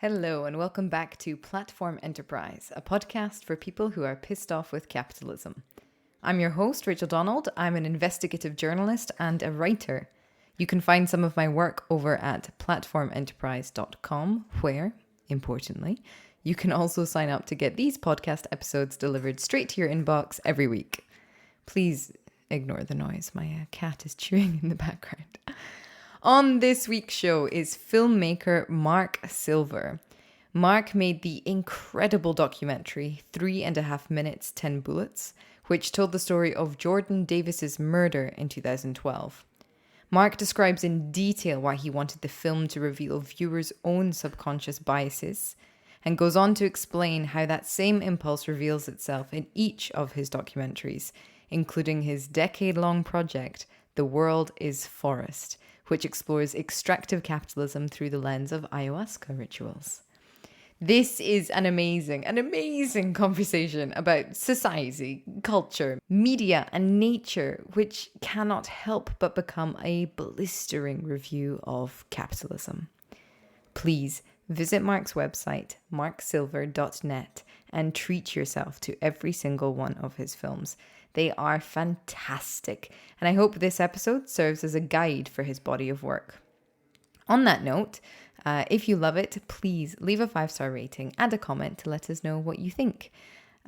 Hello, and welcome back to Platform Enterprise, a podcast for people who are pissed off with capitalism. I'm your host, Rachel Donald. I'm an investigative journalist and a writer. You can find some of my work over at platformenterprise.com, where, importantly, you can also sign up to get these podcast episodes delivered straight to your inbox every week. Please ignore the noise. My cat is chewing in the background. On this week's show is filmmaker Marc Silver. Marc made the incredible documentary 3.5 minutes, 10 bullets, which told the story of Jordan Davis's murder in 2012. Marc describes in detail why he wanted the film to reveal viewers' own subconscious biases, and goes on to explain how that same impulse reveals itself in each of his documentaries, including his decade-long project, The World is Forest, which explores extractive capitalism through the lens of ayahuasca rituals. This is an amazing conversation about society, culture, media, and nature, which cannot help but become a blistering review of capitalism. Please visit Marc's website, marcsilver.net, and treat yourself to every single one of his films. They are fantastic, and I hope this episode serves as a guide for his body of work. On that note, if you love it, please leave a 5-star rating and a comment to let us know what you think.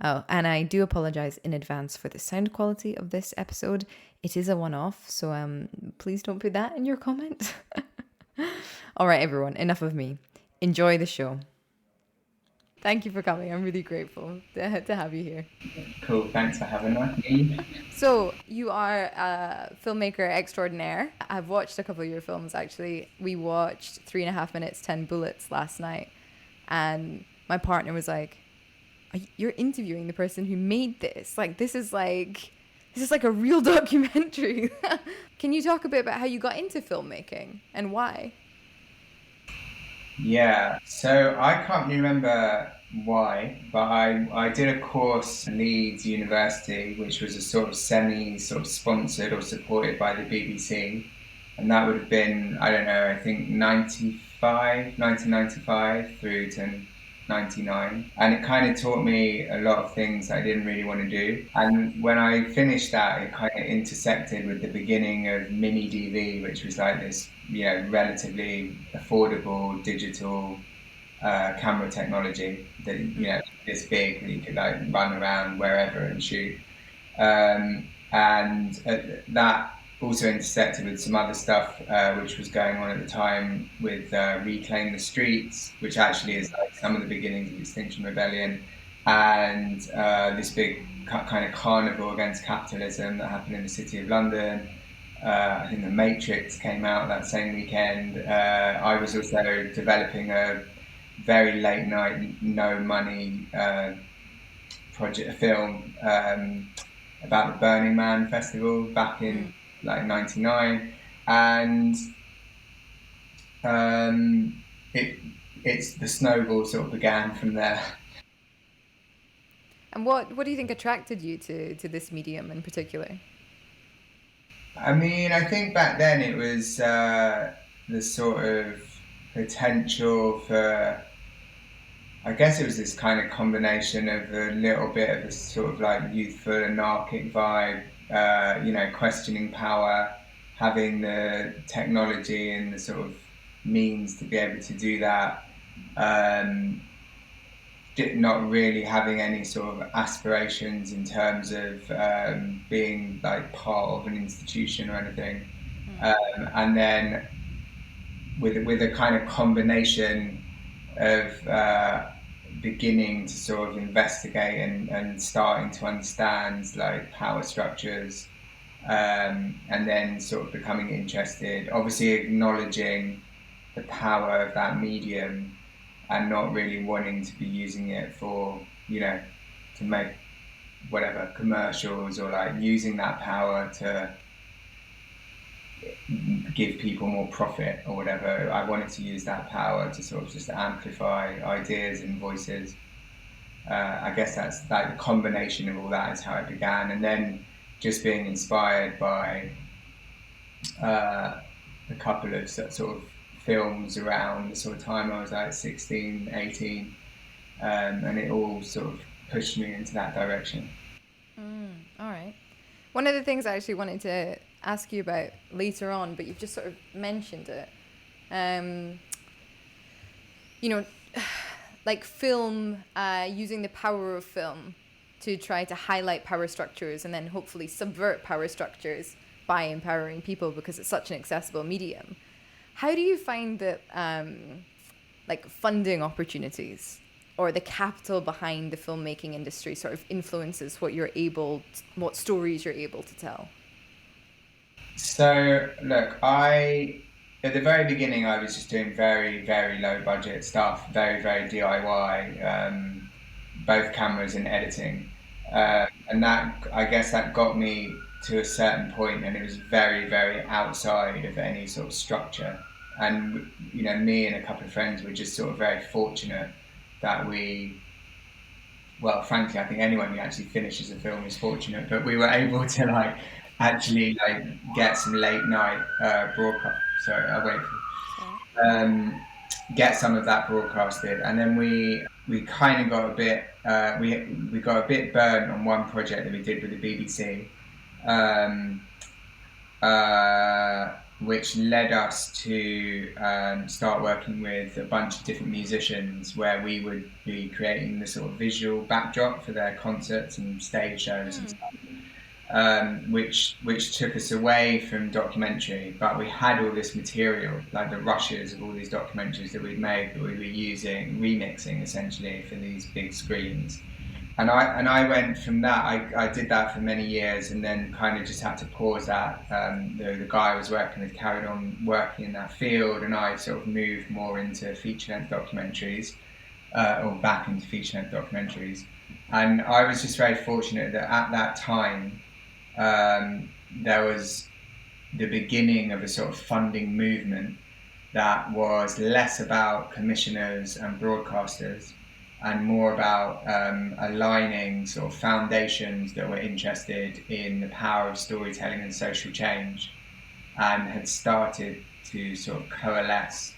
Oh, and I do apologize in advance for the sound quality of this episode. It is a one-off, so please don't put that in your comment. All right, everyone, enough of me. Enjoy the show. Thank you for coming. I'm really grateful to have you here. Cool, thanks for having me. So you are a filmmaker extraordinaire. I've watched a couple of your films, actually. We watched 3.5 minutes, 10 bullets last night. And my partner was like, you're interviewing the person who made this. This is like a real documentary. Can you talk a bit about how you got into filmmaking and why? Yeah, so I can't remember why, but I did a course at Leeds University, which was a sort of sponsored or supported by the BBC. And that would have been, I don't know, I think 1995 through to 99. And it kind of taught me a lot of things I didn't really want to do. And when I finished that, it kind of intersected with the beginning of mini DV, which was like this, relatively affordable digital camera technology that, this big that you could like run around wherever and shoot. And that also intersected with some other stuff which was going on at the time with Reclaim the Streets, which actually is like some of the beginnings of Extinction Rebellion, and this big kind of carnival against capitalism that happened in the City of London. I think The Matrix came out that same weekend. I was also developing a very late night, no money project film about the Burning Man festival back in like 99, and it's the snowball sort of began from there. And what do you think attracted you to this medium in particular? I mean, I think back then it was the sort of potential for, I guess it was this kind of combination of a little bit of a sort of like youthful anarchic vibe, questioning power, having the technology and the sort of means to be able to do that, not really having any sort of aspirations in terms of being like part of an institution or anything, and then with a kind of combination of beginning to sort of investigate and starting to understand like power structures, and then sort of becoming interested, obviously acknowledging the power of that medium and not really wanting to be using it for, to make whatever commercials or like using that power to give people more profit or whatever. I wanted to use that power to sort of just amplify ideas and voices. I guess that's like the combination of all that is how it began, and then just being inspired by a couple of sort of films around the sort of time I was like 16, 18, and it all sort of pushed me into that direction. All right. One of the things I actually wanted to ask you about later on, but you've just sort of mentioned it. You know, like film, using the power of film to try to highlight power structures and then hopefully subvert power structures by empowering people because it's such an accessible medium. How do you find that, like funding opportunities or the capital behind the filmmaking industry sort of influences what stories you're able to tell? So, look, at the very beginning, I was just doing very, very low budget stuff, very, very DIY, both cameras and editing. And that, I guess that got me to a certain point, and it was very, very outside of any sort of structure. And, me and a couple of friends were just sort of very fortunate that well, frankly, I think anyone who actually finishes a film is fortunate, but we were able to actually get some late night broadcast. Sorry, I'll wait for get some of that broadcasted, and then we kind of got a bit we got a bit burnt on one project that we did with the BBC, which led us to start working with a bunch of different musicians, where we would be creating the sort of visual backdrop for their concerts and stage shows and stuff. Which took us away from documentary, but we had all this material, like the rushes of all these documentaries that we'd made, that we were remixing essentially for these big screens. And I went from that. I did that for many years, and then kind of just had to pause that. The guy I was working with carried on working in that field, and I sort of moved more into feature-length documentaries, or back into feature-length documentaries. And I was just very fortunate that at that time, there was the beginning of a sort of funding movement that was less about commissioners and broadcasters and more about aligning sort of foundations that were interested in the power of storytelling and social change, and had started to sort of coalesce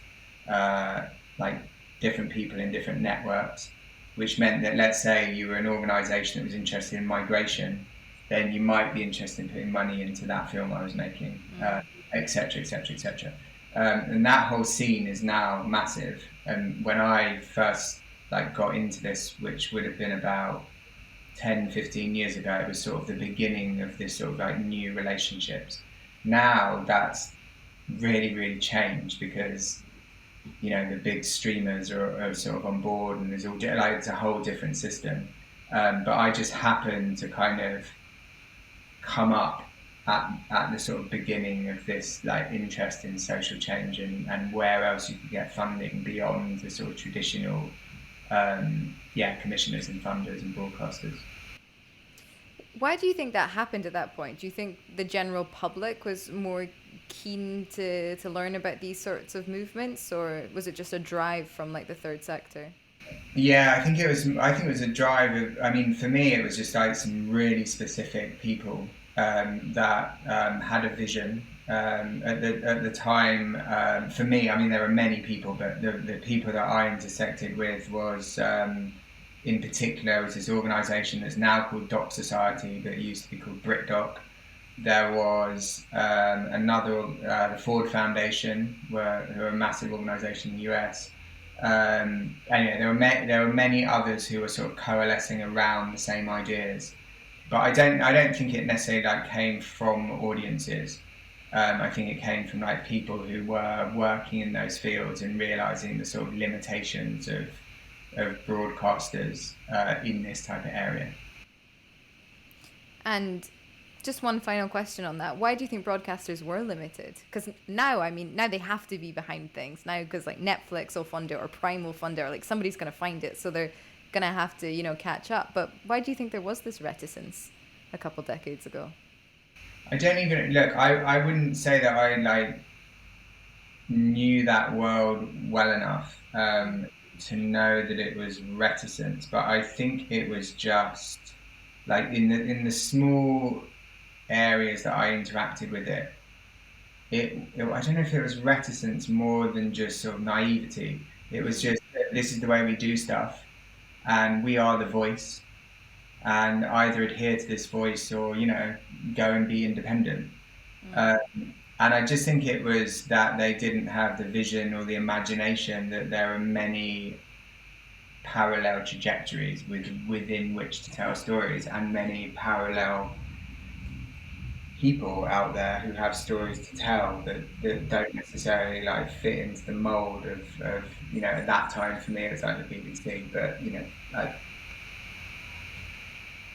different people in different networks, which meant that, let's say you were an organisation that was interested in migration, then you might be interested in putting money into that film I was making, etc., etc., etc. And that whole scene is now massive. And when I first got into this, which would have been about 10, 15 years ago, it was sort of the beginning of this sort of new relationships. Now that's really, really changed, because the big streamers are sort of on board, and there's all it's a whole different system. But I just happened to kind of come up at the sort of beginning of this interest in social change, and where else you could get funding beyond the sort of traditional commissioners and funders and broadcasters. Why do you think that happened at that point? Do you think the general public was more keen to learn about these sorts of movements, or was it just a drive from the third sector? Yeah, I think it was a drive of, for me, it was just some really specific people that had a vision. At the time, for me, there were many people, but the people that I intersected with was, in particular, was this organisation that's now called Doc Society, but it used to be called BritDoc. There was the Ford Foundation, who are a massive organisation in the US. Anyway, there were many others who were sort of coalescing around the same ideas, but I don't think it necessarily came from audiences. I think it came from people who were working in those fields and realizing the sort of limitations of broadcasters in this type of area. And just one final question on that. Why do you think broadcasters were limited? Because now they have to be behind things now, because Netflix will fund it, or Prime will fund it, or somebody's going to find it, so they're going to have to catch up. But why do you think there was this reticence a couple decades ago? I don't even look. I wouldn't say that I knew that world well enough to know that it was reticent. But I think it was just in the small areas that I interacted with it. I don't know if it was reticence more than just sort of naivety. It was just, this is the way we do stuff, and we are the voice, and either adhere to this voice or, go and be independent. And I just think it was that they didn't have the vision or the imagination that there are many parallel trajectories within which to tell stories, and many parallel people out there who have stories to tell that don't necessarily like fit into the mold of at that time for me it was like the BBC, but like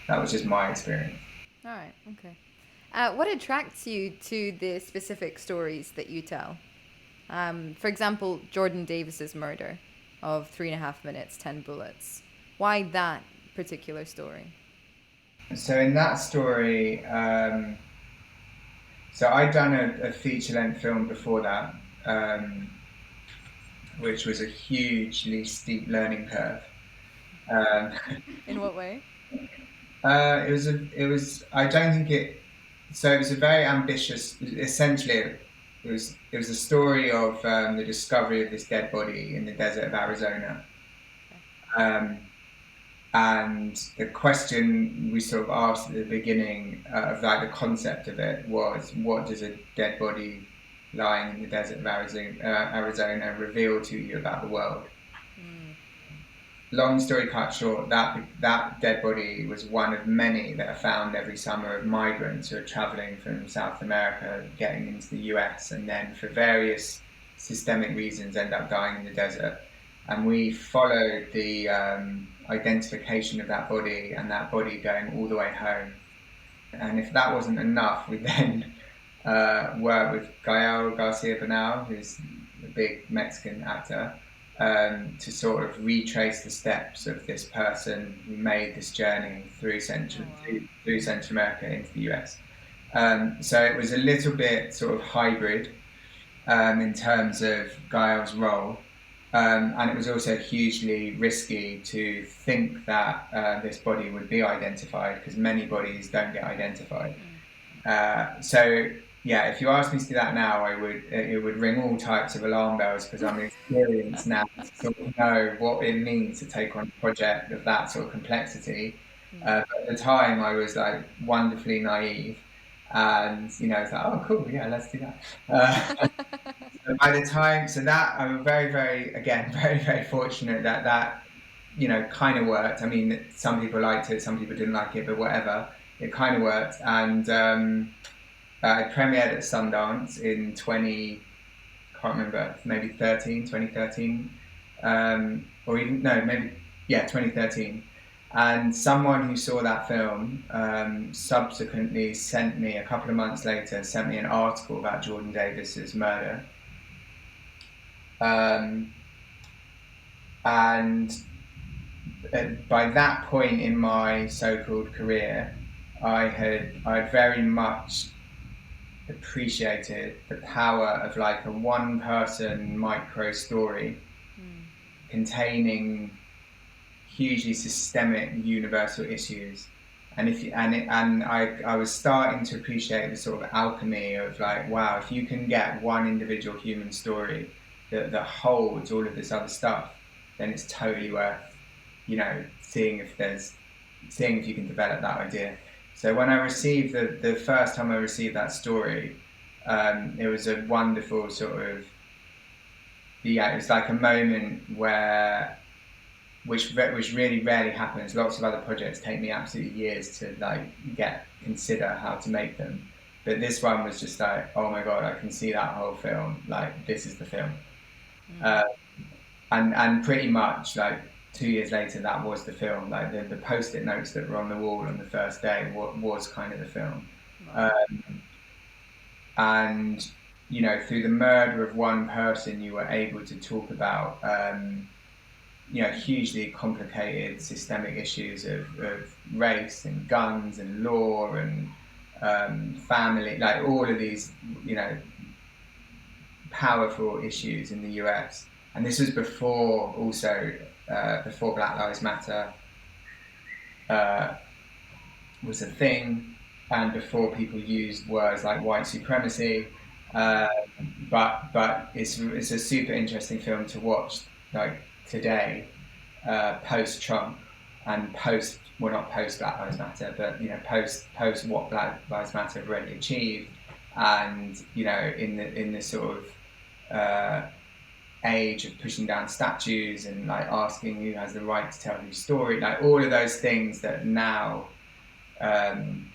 that was just my experience. All right, okay. What attracts you to the specific stories that you tell? For example, Jordan Davis's murder of 3.5 minutes, 10 bullets. Why that particular story? So in that story, so I'd done a feature-length film before that, which was a hugely steep learning curve. In what way? It was. I don't think it. So it was a very ambitious. Essentially, it was a story of the discovery of this dead body in the desert of Arizona. And the question we sort of asked at the beginning of like the concept of it was, what does a dead body lying in the desert of Arizona reveal to you about the world? Long story cut short, that dead body was one of many that are found every summer of migrants who are traveling from South America, getting into the US, and then for various systemic reasons end up dying in the desert. And we followed the identification of that body and that body going all the way home. And if that wasn't enough, we then worked with Gael Garcia Bernal, who's a big Mexican actor, to sort of retrace the steps of this person who made this journey through Central America into the US. So it was a little bit sort of hybrid in terms of Gael's role. And it was also hugely risky to think that this body would be identified, because many bodies don't get identified. So yeah, if you asked me to do that now, it would ring all types of alarm bells, because I'm experienced now to sort of know what it means to take on a project of that sort of complexity. But at the time, I was like wonderfully naive, and it's like, oh cool, yeah, let's do that. By the time, so that I'm very, very, again, very, very fortunate that kind of worked. I mean, some people liked it, some people didn't like it, but whatever, it kind of worked. And I premiered at Sundance in can't remember, maybe 2013, or even, no, maybe, yeah, 2013. And someone who saw that film subsequently sent me, a couple of months later, sent me an article about Jordan Davis's murder. And by that point in my so-called career, I very much appreciated the power of like a one-person micro story containing hugely systemic universal issues. And I was starting to appreciate the sort of alchemy of like, wow, if you can get one individual human story that holds all of this other stuff, then it's totally worth, seeing if you can develop that idea. So when I received the first time I received that story, it was a wonderful sort of, it was like a moment which really rarely happens. Lots of other projects take me absolutely years to consider how to make them. But this one was just like, oh my God, I can see that whole film. Like, this is the film. And pretty much like 2 years later, that was the film. Like the post-it notes that were on the wall on the first day was kind of the film. And through the murder of one person, you were able to talk about hugely complicated systemic issues of race and guns and law and family, like all of these powerful issues in the US. And this was before Black Lives Matter was a thing, and before people used words like white supremacy, Uh, but it's a super interesting film to watch, like today, post Trump and post, well, not post Black Lives Matter, but post what Black Lives Matter have already achieved, and in the sort of age of pushing down statues and like asking who has the right to tell whose story, like all of those things that now um,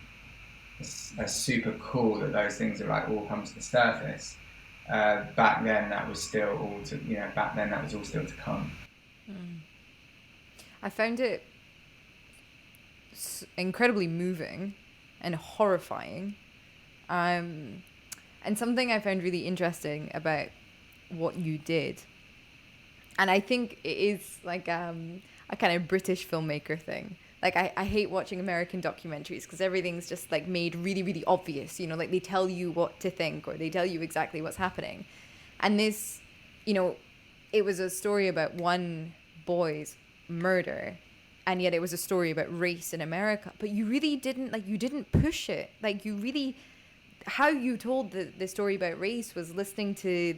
are super cool, that those things are like all come to the surface. Back then that was still all to, back then that was all still to come. I found it incredibly moving and horrifying. And something I found really interesting about what you did, and I think it is like a kind of British filmmaker thing. Like I hate watching American documentaries because everything's just like made really, really obvious, like they tell you what to think or they tell you exactly what's happening. And this, it was a story about one boy's murder, and yet it was a story about race in America. But you really didn't, like, you didn't push it. Like, you really, how you told the story about race was listening to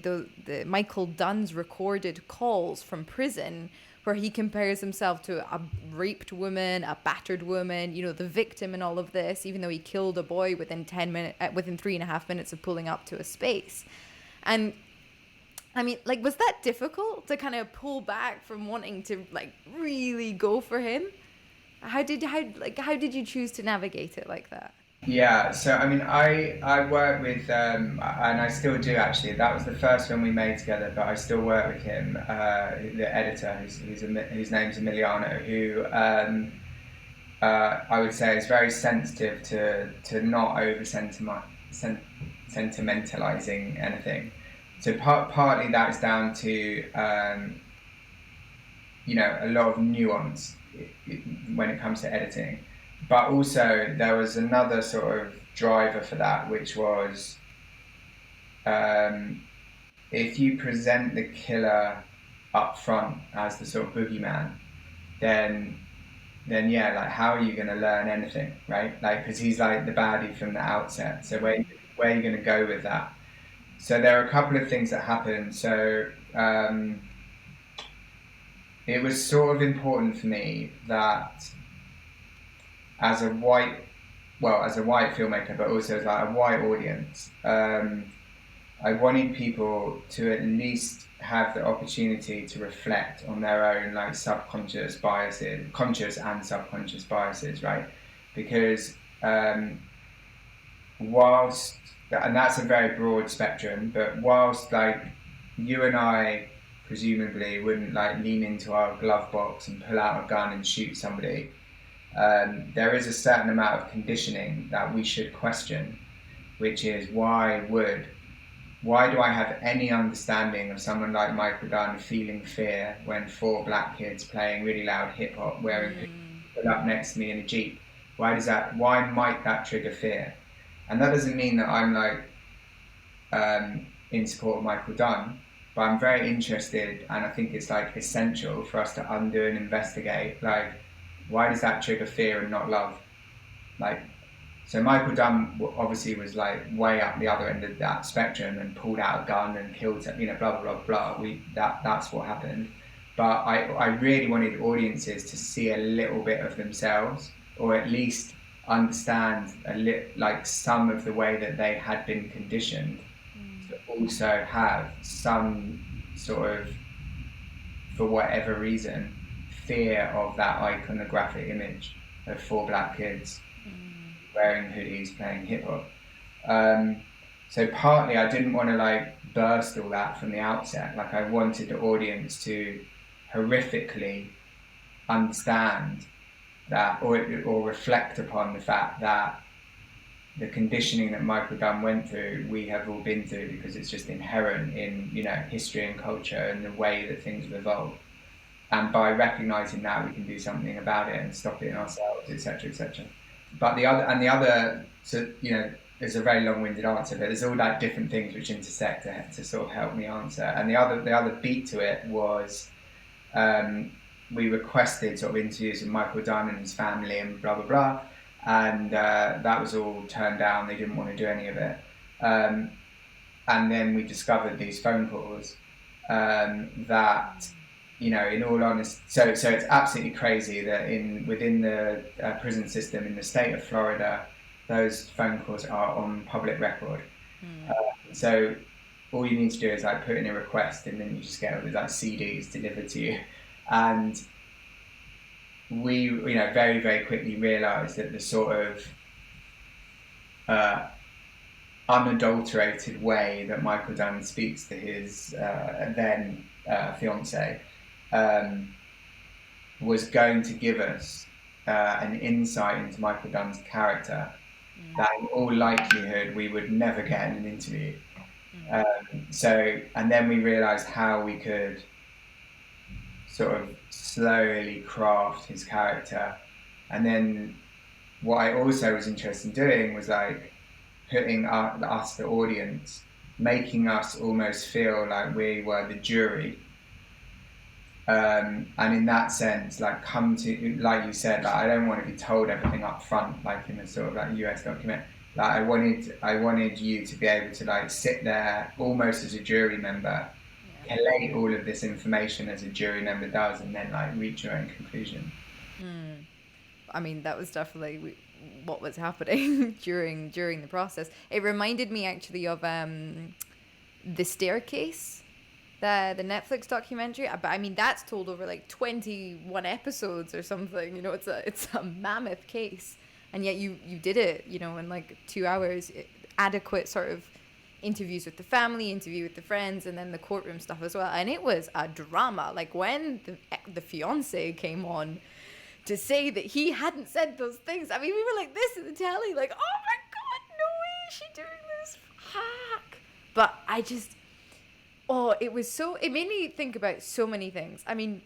the Michael Dunn's recorded calls from prison, where he compares himself to a raped woman, a battered woman, the victim in all of this, even though he killed a boy within 3.5 minutes of pulling up to a space. And I mean, like, was that difficult to kind of pull back from wanting to like really go for him? How did you choose to navigate it like that? Yeah, so I mean, I work with, and I still do actually. That was the first film we made together, but I still work with him, the editor, whose name's Emiliano, who I would say is very sensitive to not over sentimentalizing anything. So partly that is down to a lot of nuance when it comes to editing. But also there was another sort of driver for that, which was if you present the killer up front as the sort of boogeyman, then yeah, like how are you going to learn anything, right? Like, because he's like the baddie from the outset. So where are you going to go with that? So there are a couple of things that happened. So it was sort of important for me that as a white filmmaker, but also as like a white audience, I wanted people to at least have the opportunity to reflect on their own like subconscious biases, conscious and subconscious biases, right? Because whilst, and that's a very broad spectrum, but whilst like you and I presumably wouldn't like lean into our glove box and pull out a gun and shoot somebody, there is a certain amount of conditioning that we should question, which is why do I have any understanding of someone like Michael Dunn feeling fear when 4 black kids playing really loud hip hop wearing pull up next to me in a Jeep? Why might that trigger fear? And that doesn't mean that I'm like in support of Michael Dunn, but I'm very interested, and I think it's like essential for us to undo and investigate, like, why does that trigger fear and not love? Like, so Michael Dunn obviously was like way up the other end of that spectrum and pulled out a gun and killed, blah, blah, blah, blah. That's what happened. But I really wanted audiences to see a little bit of themselves, or at least understand like some of the way that they had been conditioned to also have some sort of, for whatever reason, fear of that iconographic image of 4 black kids wearing hoodies playing hip hop. So partly I didn't want to like burst all that from the outset. Like, I wanted the audience to horrifically understand that, or reflect upon the fact that the conditioning that Michael Dunn went through, we have all been through, because it's just inherent in history and culture and the way that things have evolved. And by recognizing that, we can do something about it and stop it in ourselves, etc., etc. But the other, so it's a very long-winded answer, but there's all like different things which intersect to sort of help me answer. And the other beat to it was, we requested sort of interviews with Michael Dunn and his family and blah blah blah, and that was all turned down. They didn't want to do any of it. and then we discovered these phone calls that, you know, in all honesty, so it's absolutely crazy that within the prison system in the state of Florida, those phone calls are on public record. So all you need to do is like put in a request, and then you just get like CDs delivered to you. And we, you know, very, very quickly realised that the sort of unadulterated way that Michael Dunn speaks to his then fiance was going to give us an insight into Michael Dunn's character that in all likelihood we would never get in an interview. And then we realised how we could sort of slowly craft his character. And then what I also was interested in doing was like putting us, the audience, making us almost feel like we were the jury. And in that sense, like come to, like you said, like I don't want to be told everything up front, like in a sort of like US document. Like I wanted you to be able to like sit there almost as a jury member, collate all of this information as a jury member does, and then like reach your own conclusion. I mean, that was definitely what was happening during the process. It reminded me actually of The Staircase, the Netflix documentary. But I mean, that's told over like 21 episodes or something. You know, it's a mammoth case, and yet you did it, you know, in like 2 hours. Adequate sort of interviews with the family, interview with the friends, and then the courtroom stuff as well. And it was a drama. Like when the fiance came on to say that he hadn't said those things, I mean, we were like this in the telly, like, oh my god, no way is she doing this, fuck. But I just, it made me think about so many things. I mean,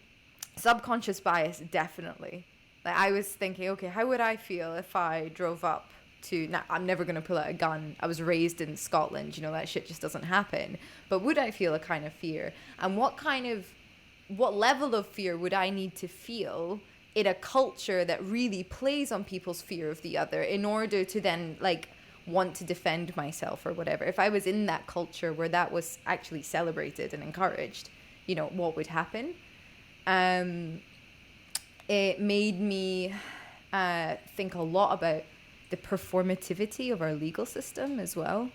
subconscious bias, definitely. Like I was thinking, okay, how would I feel if I drove up to, now I'm never going to pull out a gun, I was raised in Scotland, you know, that shit just doesn't happen, but would I feel a kind of fear? And what level of fear would I need to feel in a culture that really plays on people's fear of the other in order to then like want to defend myself or whatever? If I was in that culture where that was actually celebrated and encouraged, you know, what would happen? It made me think a lot about the performativity of our legal system as well.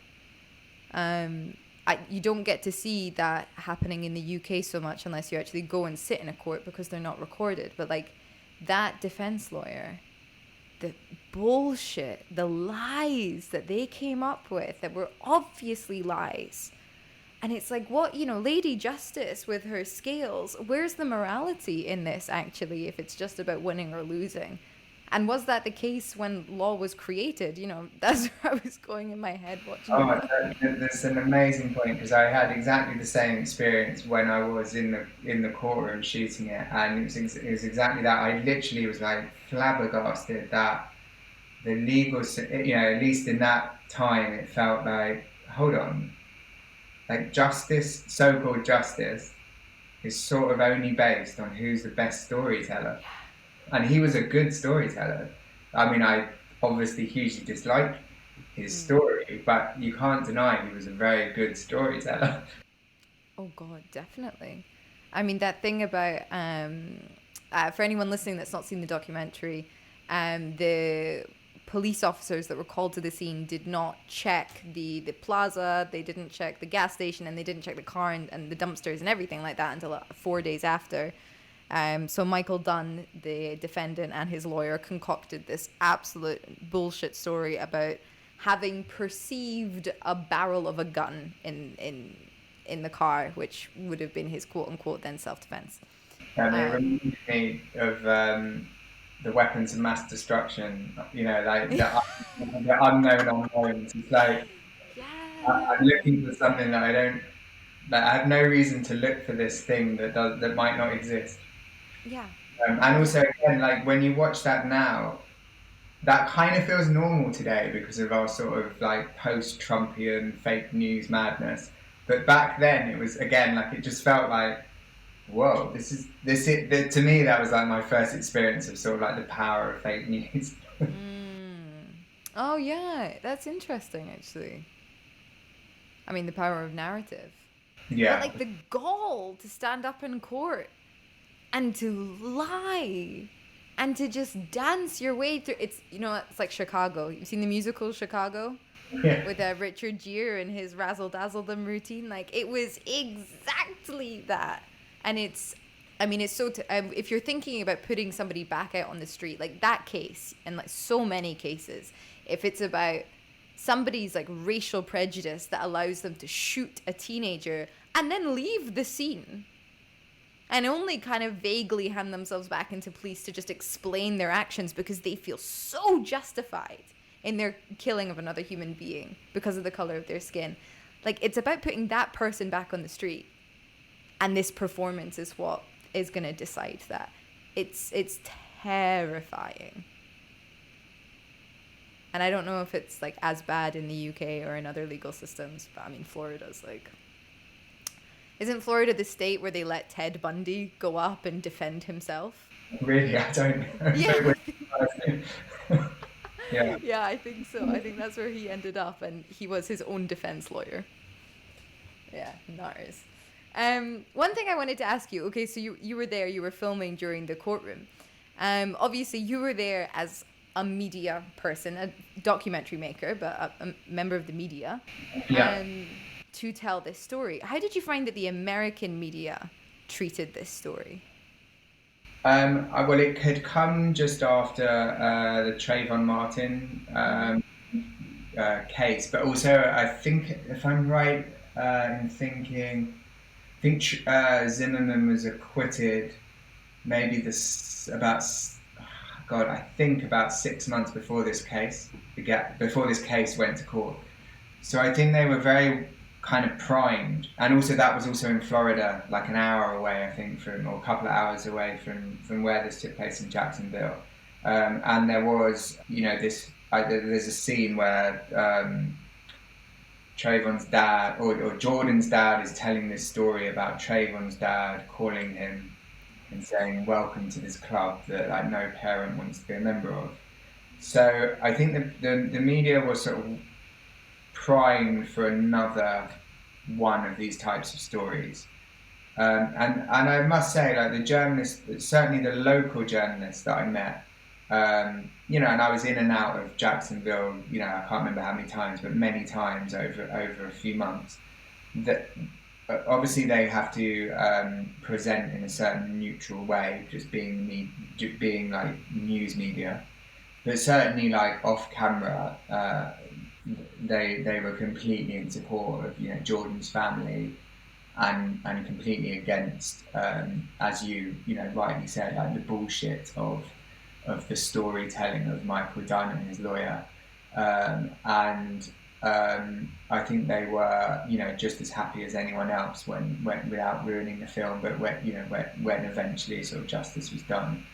You don't get to see that happening in the UK so much unless you actually go and sit in a court because they're not recorded. But like that defense lawyer, the bullshit, the lies that they came up with that were obviously lies. And it's like, what, you know, Lady Justice with her scales, where's the morality in this actually, if it's just about winning or losing? And was that the case when law was created? You know, that's where I was going in my head watching. Oh, that's an amazing point, because I had exactly the same experience when I was in the courtroom shooting it, and it was exactly that. I literally was like flabbergasted that the legal, you know, at least in that time, it felt like, hold on, like justice, so-called justice, is sort of only based on who's the best storyteller. And he was a good storyteller. I mean, I obviously hugely disliked his story, but you can't deny he was a very good storyteller. Oh God, definitely. I mean, that thing about, for anyone listening that's not seen the documentary, the police officers that were called to the scene did not check the plaza, they didn't check the gas station, and they didn't check the car and the dumpsters and everything like that until 4 days after. So Michael Dunn, the defendant, and his lawyer concocted this absolute bullshit story about having perceived a barrel of a gun in the car, which would have been his quote unquote then self-defense. And it reminded me of the weapons of mass destruction, you know, like the unknown unknowns. It's like, I'm looking for something that I have no reason to look for this thing that might not exist. Yeah. And also, again, like when you watch that now, that kind of feels normal today because of our sort of like post-Trumpian fake news madness. But back then, it was, again, like it just felt like, whoa, to me, that was like my first experience of sort of like the power of fake news. Oh yeah, that's interesting actually. I mean, the power of narrative. Yeah. But like the gall to stand up in court and to lie and to just dance your way through. It's, you know, it's like Chicago. You've seen the musical Chicago Yeah. with Richard Gere and his razzle dazzle them routine. Like, it was exactly that. And it's, I mean, it's so if you're thinking about putting somebody back out on the street, like that case, and like so many cases, if it's about somebody's like racial prejudice that allows them to shoot a teenager and then leave the scene and only kind of vaguely hand themselves back into police to just explain their actions because they feel so justified in their killing of another human being because of the color of their skin. Like, it's about putting that person back on the street, and this performance is what is going to decide that. It's terrifying. And I don't know if it's like as bad in the UK or in other legal systems, but I mean, Florida's like, isn't Florida the state where they let Ted Bundy go up and defend himself? Really, I don't know. Yeah. Yeah. Yeah, I think so. I think that's where he ended up, and he was his own defense lawyer. Yeah, nice. One thing I wanted to ask you, okay, so you were there, you were filming during the courtroom. Obviously, you were there as a media person, a documentary maker, but a member of the media, to tell this story. How did you find that the American media treated this story? Well, it had come just after the Trayvon Martin case, but also I think, if I'm right in thinking, I think Zimmerman was acquitted maybe about 6 months before this case, before this case went to court. So I think they were very kind of primed, and also that was also in Florida, like an hour away, I think, or a couple of hours away from where this took place in Jacksonville. And there was, there's a scene where Trayvon's dad, or Jordan's dad, is telling this story about Trayvon's dad calling him and saying, "Welcome to this club that like no parent wants to be a member of." So I think the media was sort of primed for another one of these types of stories. And I must say, like, the journalists, certainly the local journalists that I met, and I was in and out of Jacksonville, I can't remember how many times, but many times over a few months, that obviously they have to present in a certain neutral way, just being like news media, but certainly like off camera, they were completely in support of Jordan's family, and completely against, as you rightly said, like the bullshit of the storytelling of Michael Dunn and his lawyer, and I think they were just as happy as anyone else when without ruining the film, but when eventually sort of justice was done.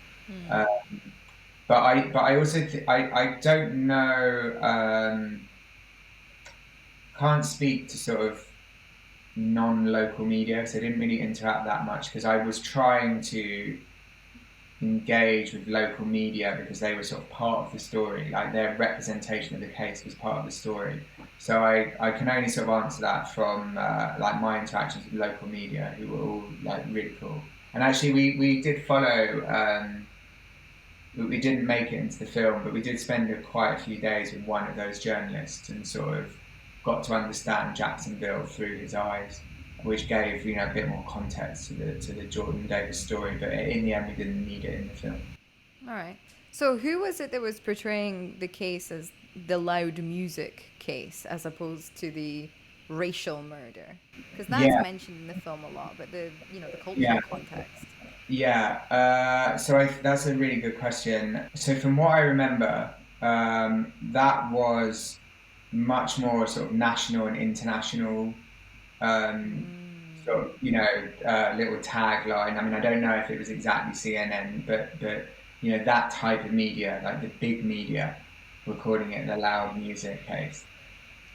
But I also I don't know. Can't speak to sort of non-local media, because I didn't really interact that much, because I was trying to engage with local media because they were sort of part of the story, like their representation of the case was part of the story. So I can only sort of answer that from like my interactions with local media, who were all like really cool. And actually we did follow, we didn't make it into the film, but we did spend quite a few days with one of those journalists and sort of got to understand Jacksonville through his eyes, which gave a bit more context to the Jordan Davis story. But in the end, we didn't need it in the film. All right. So who was it that was portraying the case as the loud music case, as opposed to the racial murder? Because that's mentioned in the film a lot, but the cultural context. Yeah. So that's a really good question. So from what I remember, that was much more sort of national and international, sort of, little tagline. I mean, I don't know if it was exactly CNN, but that type of media, like the big media, were calling it the loud music case.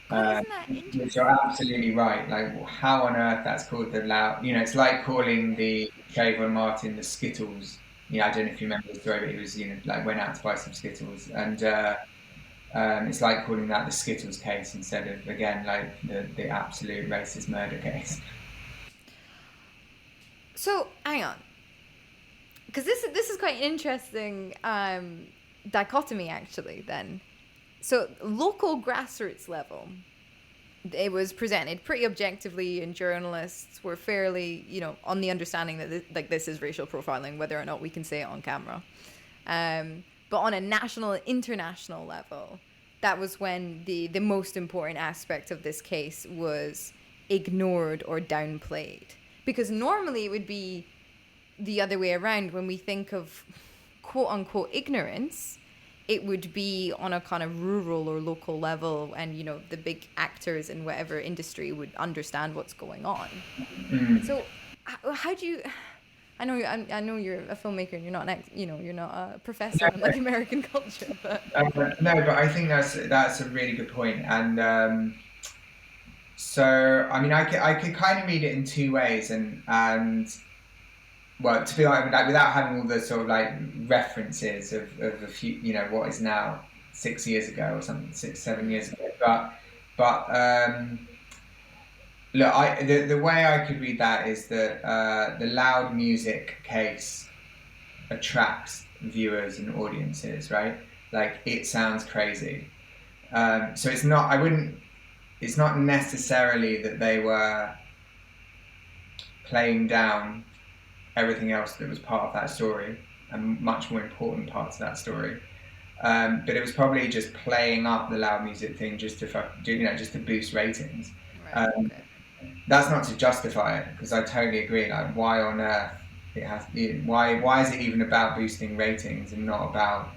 Isn't that interesting? Which you're absolutely right. Like, how on earth that's called the loud? It's like calling the Trayvon Martin the Skittles. I don't know if you remember the story, but he was, like, went out to buy some Skittles, and It's like calling that the Skittles case instead of, again, like the absolute racist murder case. So hang on, because this is quite an interesting dichotomy actually. Then, so local grassroots level, it was presented pretty objectively, and journalists were fairly, on the understanding that this is racial profiling, whether or not we can say it on camera. But on a national and international level, that was when the most important aspect of this case was ignored or downplayed. Because normally it would be the other way around. When we think of quote unquote ignorance, it would be on a kind of rural or local level, and the big actors in whatever industry would understand what's going on. So how do you... I know you're a filmmaker and you're not you're not a professor in like American culture, but No, but I think that's a really good point. And so I mean, I could kind of read it in two ways, and well, to be honest, like, without having all the sort of like references of a few, what is now 6 years ago or something, 6-7 years ago. But look, the way I could read that is that the loud music case attracts viewers and audiences, right? Like, it sounds crazy. So it's not. It's not necessarily that they were playing down everything else that was part of that story, and much more important parts of that story. But it was probably just playing up the loud music thing just to boost ratings. right, okay. That's not to justify it, because I totally agree. Like, why on earth why is it even about boosting ratings and not about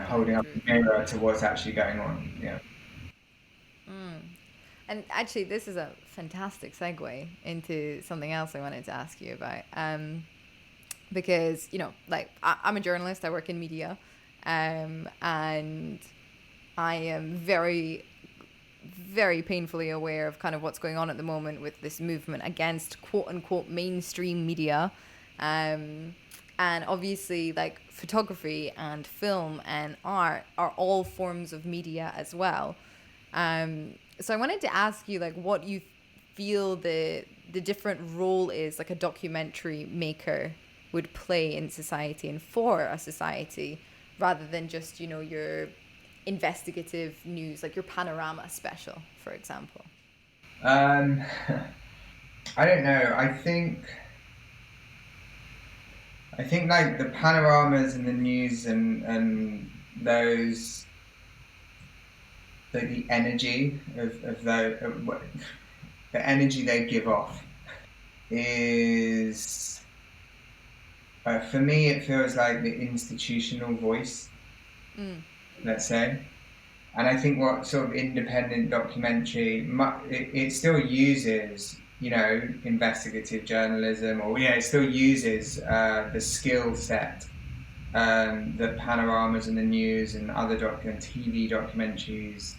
holding up a mirror to what's actually going on? Yeah. And actually, this is a fantastic segue into something else I wanted to ask you about. Because, I'm a journalist, I work in media, and I am very, very painfully aware of kind of what's going on at the moment with this movement against quote unquote mainstream media. And obviously, like, photography and film and art are all forms of media as well. So I wanted to ask you, like, what you feel the different role is, like, a documentary maker would play in society and for a society, rather than just, your investigative news, like your panorama special, for example. I don't know. I think like the panoramas and the news and those, the energy of the energy they give off is, for me, it feels like the institutional voice, let's say. And I think what sort of independent documentary, it still uses, investigative journalism, or it still uses the skill set, that panoramas and the news and other TV documentaries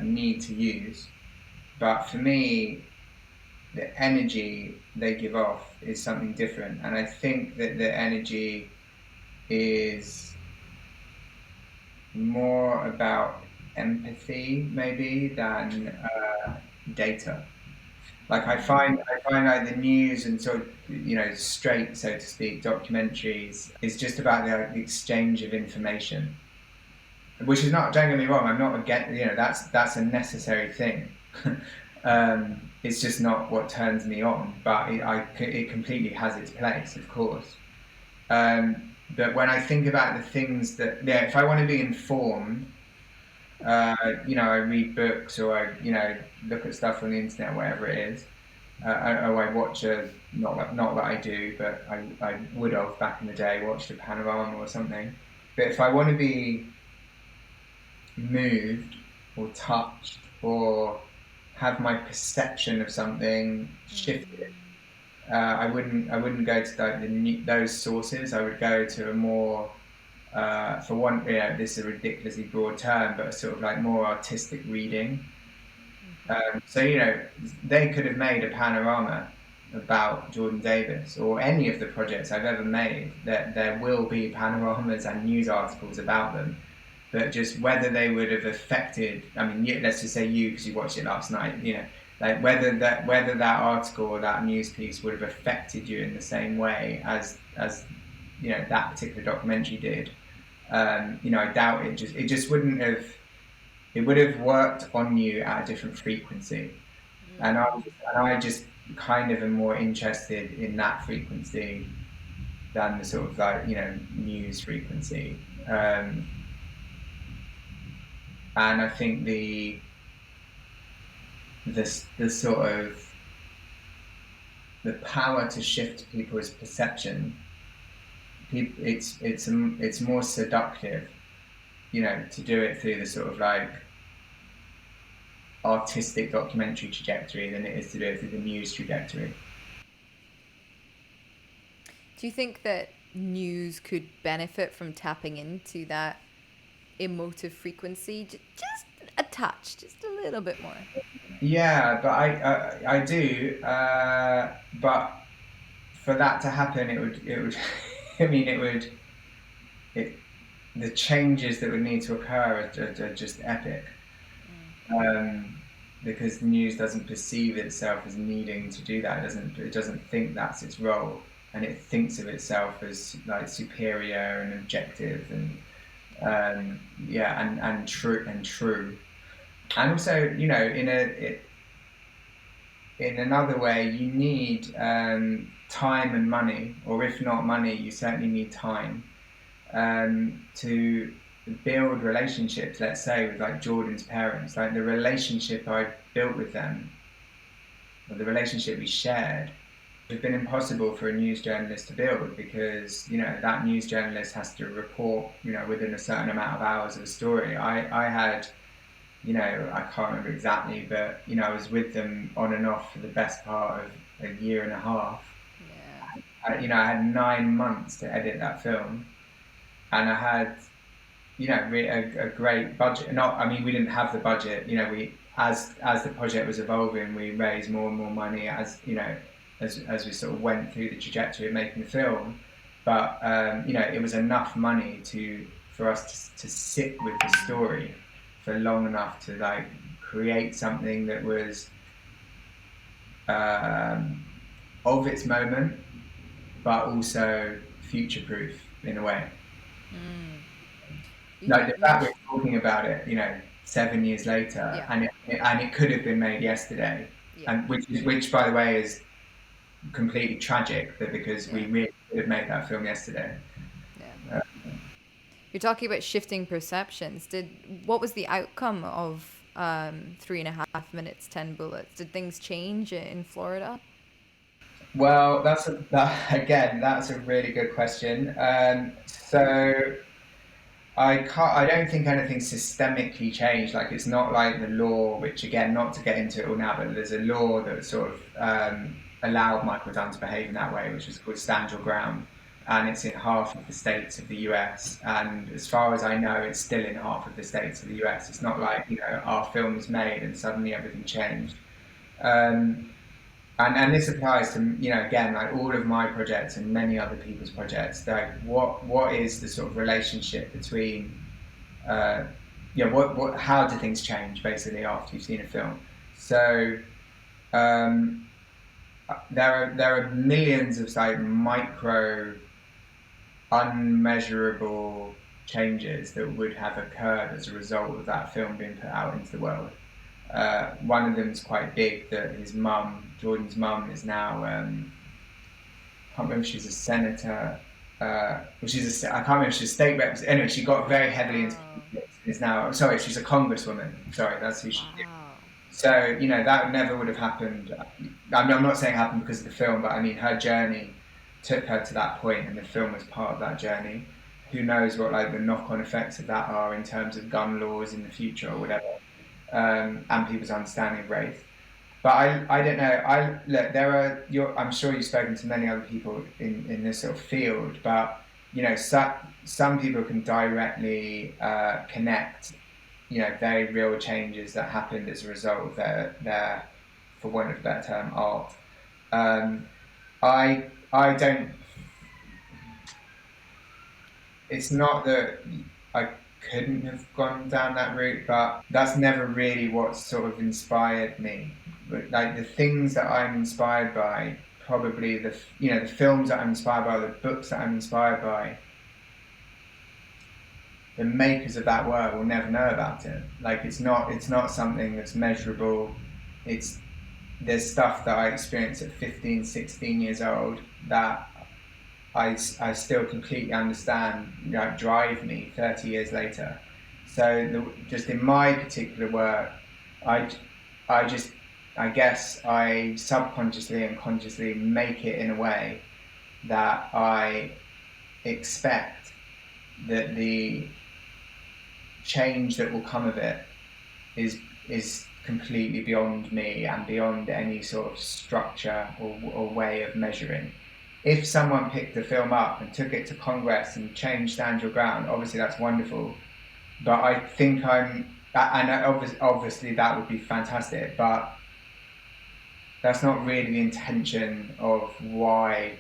need to use. But for me, the energy they give off is something different, and I think that the energy is more about empathy maybe than data. Like, I find like the news and sort of straight, so to speak, documentaries is just about the exchange of information, which is not, don't get me wrong, I'm not against, that's a necessary thing. It's just not what turns me on, but it completely has its place, of course. But when I think about the things that, if I want to be informed, I read books, or I look at stuff on the internet, whatever it is. Or I watch not that I do, but I would have back in the day watched a panorama or something. But if I want to be moved or touched or have my perception of something shifted, I wouldn't go to those sources. I would go to a more, for one, this is a ridiculously broad term, but a sort of like more artistic reading. So they could have made a panorama, about Jordan Davis or any of the projects I've ever made, that there will be panoramas and news articles about them. But just whether they would have affected, I mean, let's just say you, because you watched it last night, like whether that article or that news piece would have affected you in the same way as that particular documentary did. I doubt it. Just wouldn't have. It would have worked on you at a different frequency, and I just kind of am more interested in that frequency than the sort of like news frequency. And I think the sort of the power to shift people's perception, it's more seductive, to do it through the sort of like artistic documentary trajectory than it is to do it through the news trajectory. Do you think that news could benefit from tapping into that emotive frequency just a touch, just a little bit more? Yeah, but I do, but for that to happen, it would I mean, the changes that would need to occur are just epic. Because the news doesn't perceive itself as needing to do that. It doesn't think that's its role, and it thinks of itself as like superior and objective and true. And also, in another way, you need time and money, or if not money, you certainly need time to build relationships. Let's say with like Jordan's parents, like the relationship I built with them, or the relationship we shared, would have been impossible for a news journalist to build, because that news journalist has to report within a certain amount of hours of a story. I had I can't remember exactly, but I was with them on and off for the best part of a year and a half. Yeah. I had 9 months to edit that film, and I had a great budget. We didn't have the budget. We as the project was evolving, we raised more and more money as as we sort of went through the trajectory of making the film. But it was enough money for us to sit with the story for long enough to like create something that was of its moment, but also future-proof in a way. Like the fact we're talking about it, 7 years later, yeah. and it could have been made yesterday, and which by the way is completely tragic, because we really could have made that film yesterday. You're talking about shifting perceptions. What was the outcome of 3.5 minutes, 10 bullets? Did things change in Florida? Well, that's a really good question. So I don't think anything systemically changed. Like, it's not like the law, which again, not to get into it all now, but there's a law that sort of allowed Michael Dunn to behave in that way, which was called Stand Your Ground. And it's in half of the states of the US. And as far as I know, it's still in half of the states of the US. It's not like, our film was made and suddenly everything changed. And this applies to, again, like all of my projects and many other people's projects. Like, what is the sort of relationship between, how do things change basically after you've seen a film? So there are millions of like micro, unmeasurable changes that would have occurred as a result of that film being put out into the world. One of them is quite big, that his mum, Jordan's mum, is now, I can't remember if she's a senator, I can't remember if she's a state rep. Anyway, she got very heavily into politics. Is now, sorry, she's a congresswoman. Sorry, that's who she is. So, that never would have happened. I'm not saying it happened because of the film, but I mean, her journey took her to that point, and the film was part of that journey. Who knows what like the knock-on effects of that are in terms of gun laws in the future or whatever, and people's understanding of race. But I don't know. Look, I'm sure you've spoken to many other people in this sort of field, but some people can directly connect very real changes that happened as a result of their, for want of a better term, art, I don't. It's not that I couldn't have gone down that route, but that's never really what sort of inspired me. But like the things that I'm inspired by, probably the films that I'm inspired by, the books that I'm inspired by, the makers of that work will never know about it. Like it's not something that's measurable. There's stuff that I experienced at 15, 16 years old that I still completely understand, drive me 30 years later. So just in my particular work, I, I guess I subconsciously and consciously make it in a way that I expect that the change that will come of it is completely beyond me and beyond any sort of structure or way of measuring. If someone picked the film up and took it to Congress and changed Stand Your Ground, obviously that's wonderful. But I think obviously that would be fantastic, but that's not really the intention of why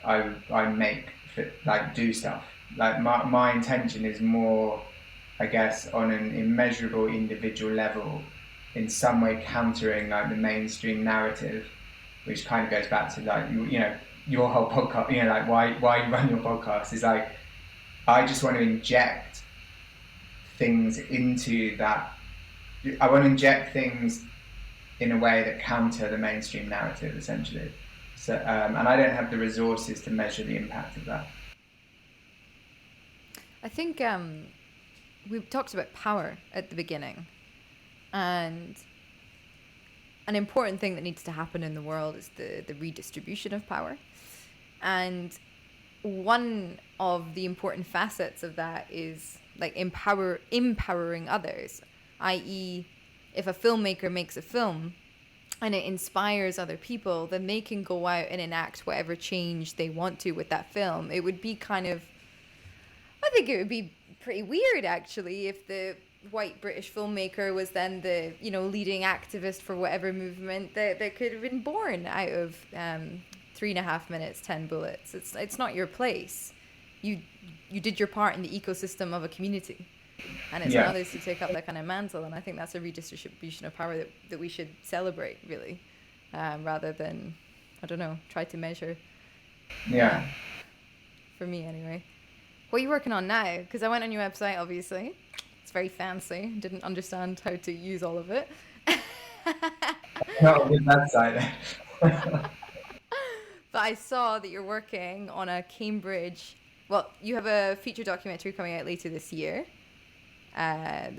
I make, like, do stuff. Like my intention is more, I guess, on an immeasurable individual level, in some way countering like the mainstream narrative, which kind of goes back to like your whole podcast. Like why you run your podcast is like, I just want to inject things into that. I want to inject things in a way that counter the mainstream narrative, essentially. So, and I don't have the resources to measure the impact of that. I think we've talked about power at the beginning, and an important thing that needs to happen in the world is the redistribution of power. And one of the important facets of that is like empowering others, i.e., if a filmmaker makes a film and it inspires other people, then they can go out and enact whatever change they want to with that film. It would be I think it would be pretty weird, actually, if the white British filmmaker was then the leading activist for whatever movement that could have been born out of 3.5 minutes, 10 bullets. It's not your place. You did your part in the ecosystem of a community, and it's on others to take up that kind of mantle. And I think that's a redistribution of power that we should celebrate, really, rather than, I don't know, try to measure. Yeah. For me, anyway. What are you working on now? Because I went on your website, obviously. It's very fancy. Didn't understand how to use all of it. Not a good website. But I saw that you're working on a Cambridge... Well, you have a feature documentary coming out later this year.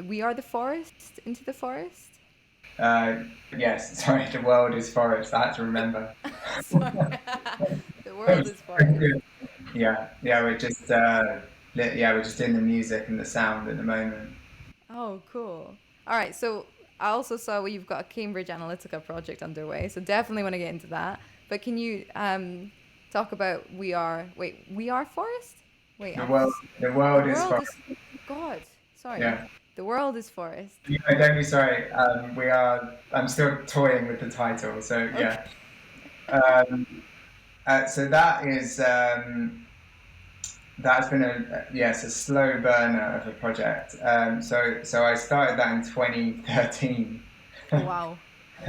We Are the Forest, Into the Forest? Yes, sorry, the world is forest. I had to remember. Sorry. The world is forest. Yeah, we're just we're just in the music and the sound at the moment. Oh, cool. All right, so I also saw you've got a Cambridge Analytica project underway, so definitely want to get into that. But can you talk about We Are Forest? Wait, the world is forest. God, sorry. Yeah. The world is forest. Yeah, don't be sorry. I'm still toying with the title, so okay. Yeah. So that is that's been a slow burner of a project. So I started that in 2013. Wow.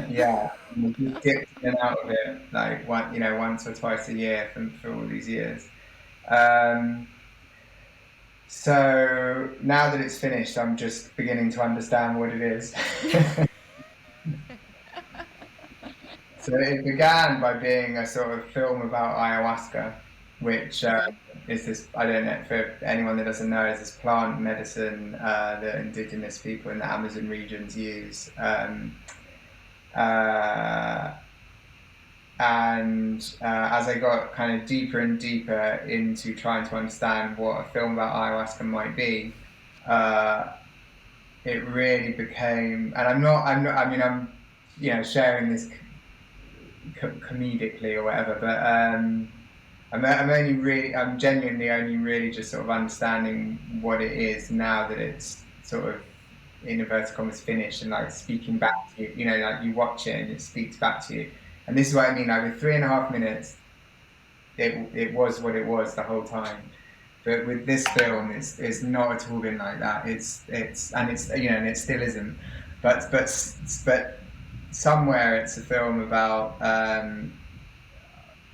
Yeah, we just dipped in and out of it like once or twice a year for all these years. So now that it's finished, I'm just beginning to understand what it is. So it began by being a sort of film about ayahuasca, which is this, I don't know, for anyone that doesn't know, is this plant medicine that indigenous people in the Amazon regions use. And as I got kind of deeper and deeper into trying to understand what a film about ayahuasca might be, it really became, and I'm sharing this comedically or whatever, but I'm genuinely only really just sort of understanding what it is now that it's sort of in inverted commas finished and like speaking back to you, like you watch it and it speaks back to you. And this is what I mean, like with 3.5 minutes, it was what it was the whole time. But with this film, it's not at all been like that. It's and it's and it still isn't. But somewhere it's a film about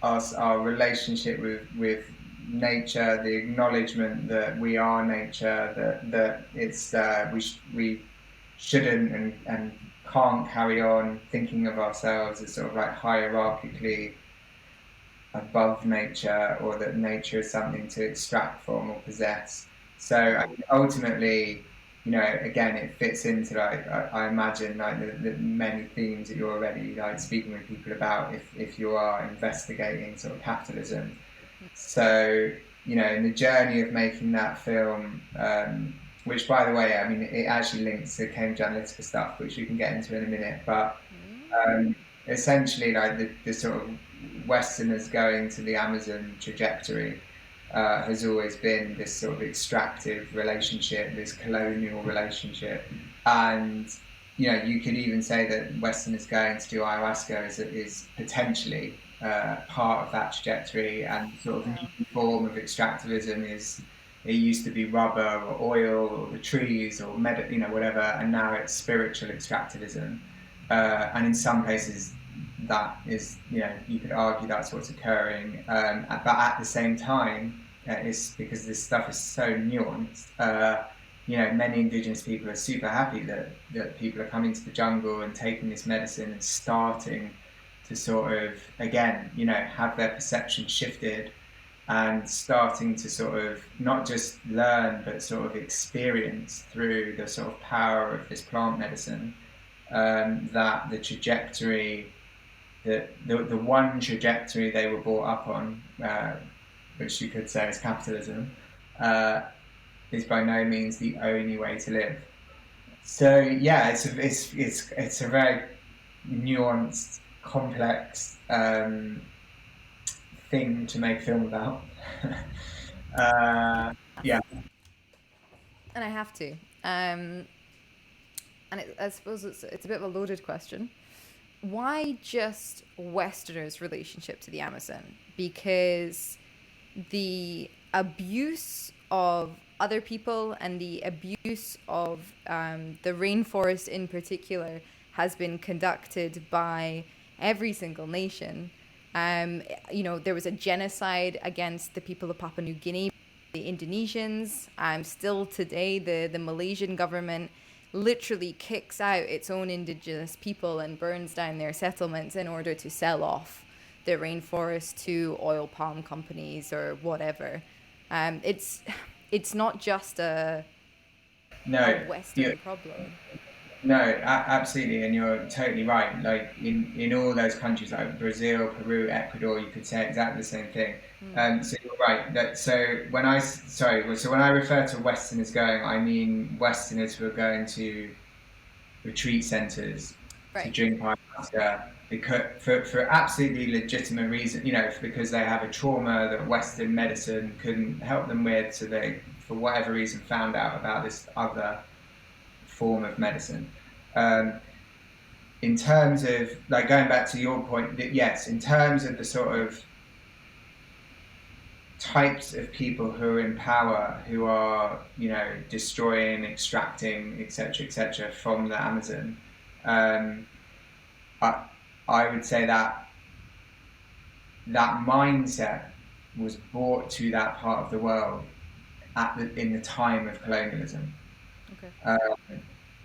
our relationship with nature, the acknowledgement that we are nature, that it's we shouldn't and can't carry on thinking of ourselves as sort of like hierarchically above nature, or that nature is something to extract from or possess. So I mean, ultimately, again, it fits into like I imagine like the many themes that you're already like speaking with people about if you are investigating sort of capitalism. So in the journey of making that film, which by the way, I mean it actually links to Cambridge Analytica stuff, which we can get into in a minute, but essentially like the sort of Westerners going to the Amazon trajectory has always been this sort of extractive relationship, this colonial relationship. And you could even say that Westerners going to do ayahuasca is potentially part of that trajectory, and sort of new form of extractivism is it used to be rubber or oil or the trees or whatever, and now it's spiritual extractivism. And in some places that is, you could argue that's what's occurring. But at the same time, it's because this stuff is so nuanced. Many indigenous people are super happy that people are coming to the jungle and taking this medicine and starting to sort of, again, have their perception shifted and starting to sort of not just learn, but sort of experience through the sort of power of this plant medicine, that the trajectory, the one trajectory they were brought up on, which you could say is capitalism, is by no means the only way to live. So yeah, it's a very nuanced, complex thing to make film about. Yeah. And I have to. And I suppose it's a bit of a loaded question. Why just Westerners' relationship to the Amazon? Because the abuse of other people and the abuse of the rainforest in particular has been conducted by every single nation. There was a genocide against the people of Papua New Guinea, the Indonesians. Still today, the Malaysian government literally kicks out its own indigenous people and burns down their settlements in order to sell off the rainforest to oil palm companies or whatever. It's not just a Western problem. No, absolutely, and you're totally right. Like in all those countries like Brazil, Peru, Ecuador, you could say exactly the same thing. So you're right. So when I refer to Westerners going, I mean Westerners who are going to retreat centres to drink ayahuasca because for absolutely legitimate reason, because they have a trauma that Western medicine couldn't help them with, so they, for whatever reason, found out about this other form of medicine. In terms of, like, going back to your point, that yes, in terms of the sort of types of people who are in power, who are, destroying, extracting, etc., from the Amazon, I would say that mindset was brought to that part of the world in the time of colonialism. Okay.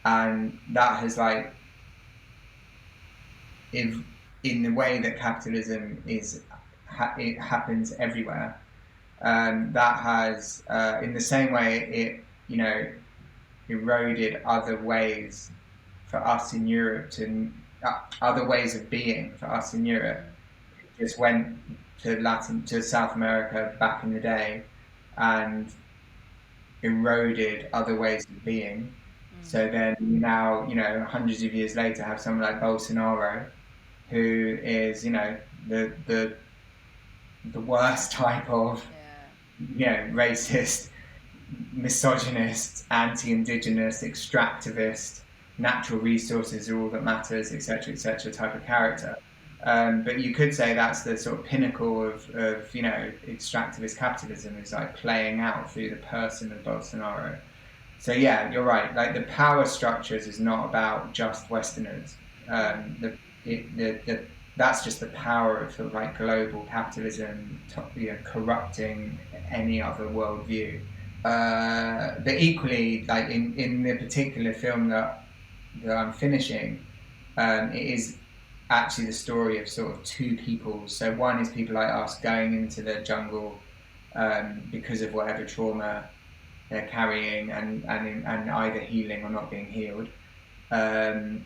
And that has, like, in the way that capitalism it happens everywhere. That has, in the same way, it eroded other ways for us in Europe other ways of being for us in Europe. It just went to South America back in the day and eroded other ways of being. So then now, hundreds of years later, have someone like Bolsonaro, who is, the worst type of, racist, misogynist, anti-indigenous, extractivist, natural resources are all that matters, etc., type of character. But you could say that's the sort of pinnacle of you know, extractivist capitalism, is like playing out through the person of Bolsonaro. So yeah, you're right. Like the power structures is not about just Westerners. That's just the power of sort of like global capitalism, you know, corrupting any other worldview. But equally, like in the particular film that I'm finishing, it is actually the story of sort of two people. So one is people like us going into the jungle because of whatever trauma they're carrying, and either healing or not being healed. And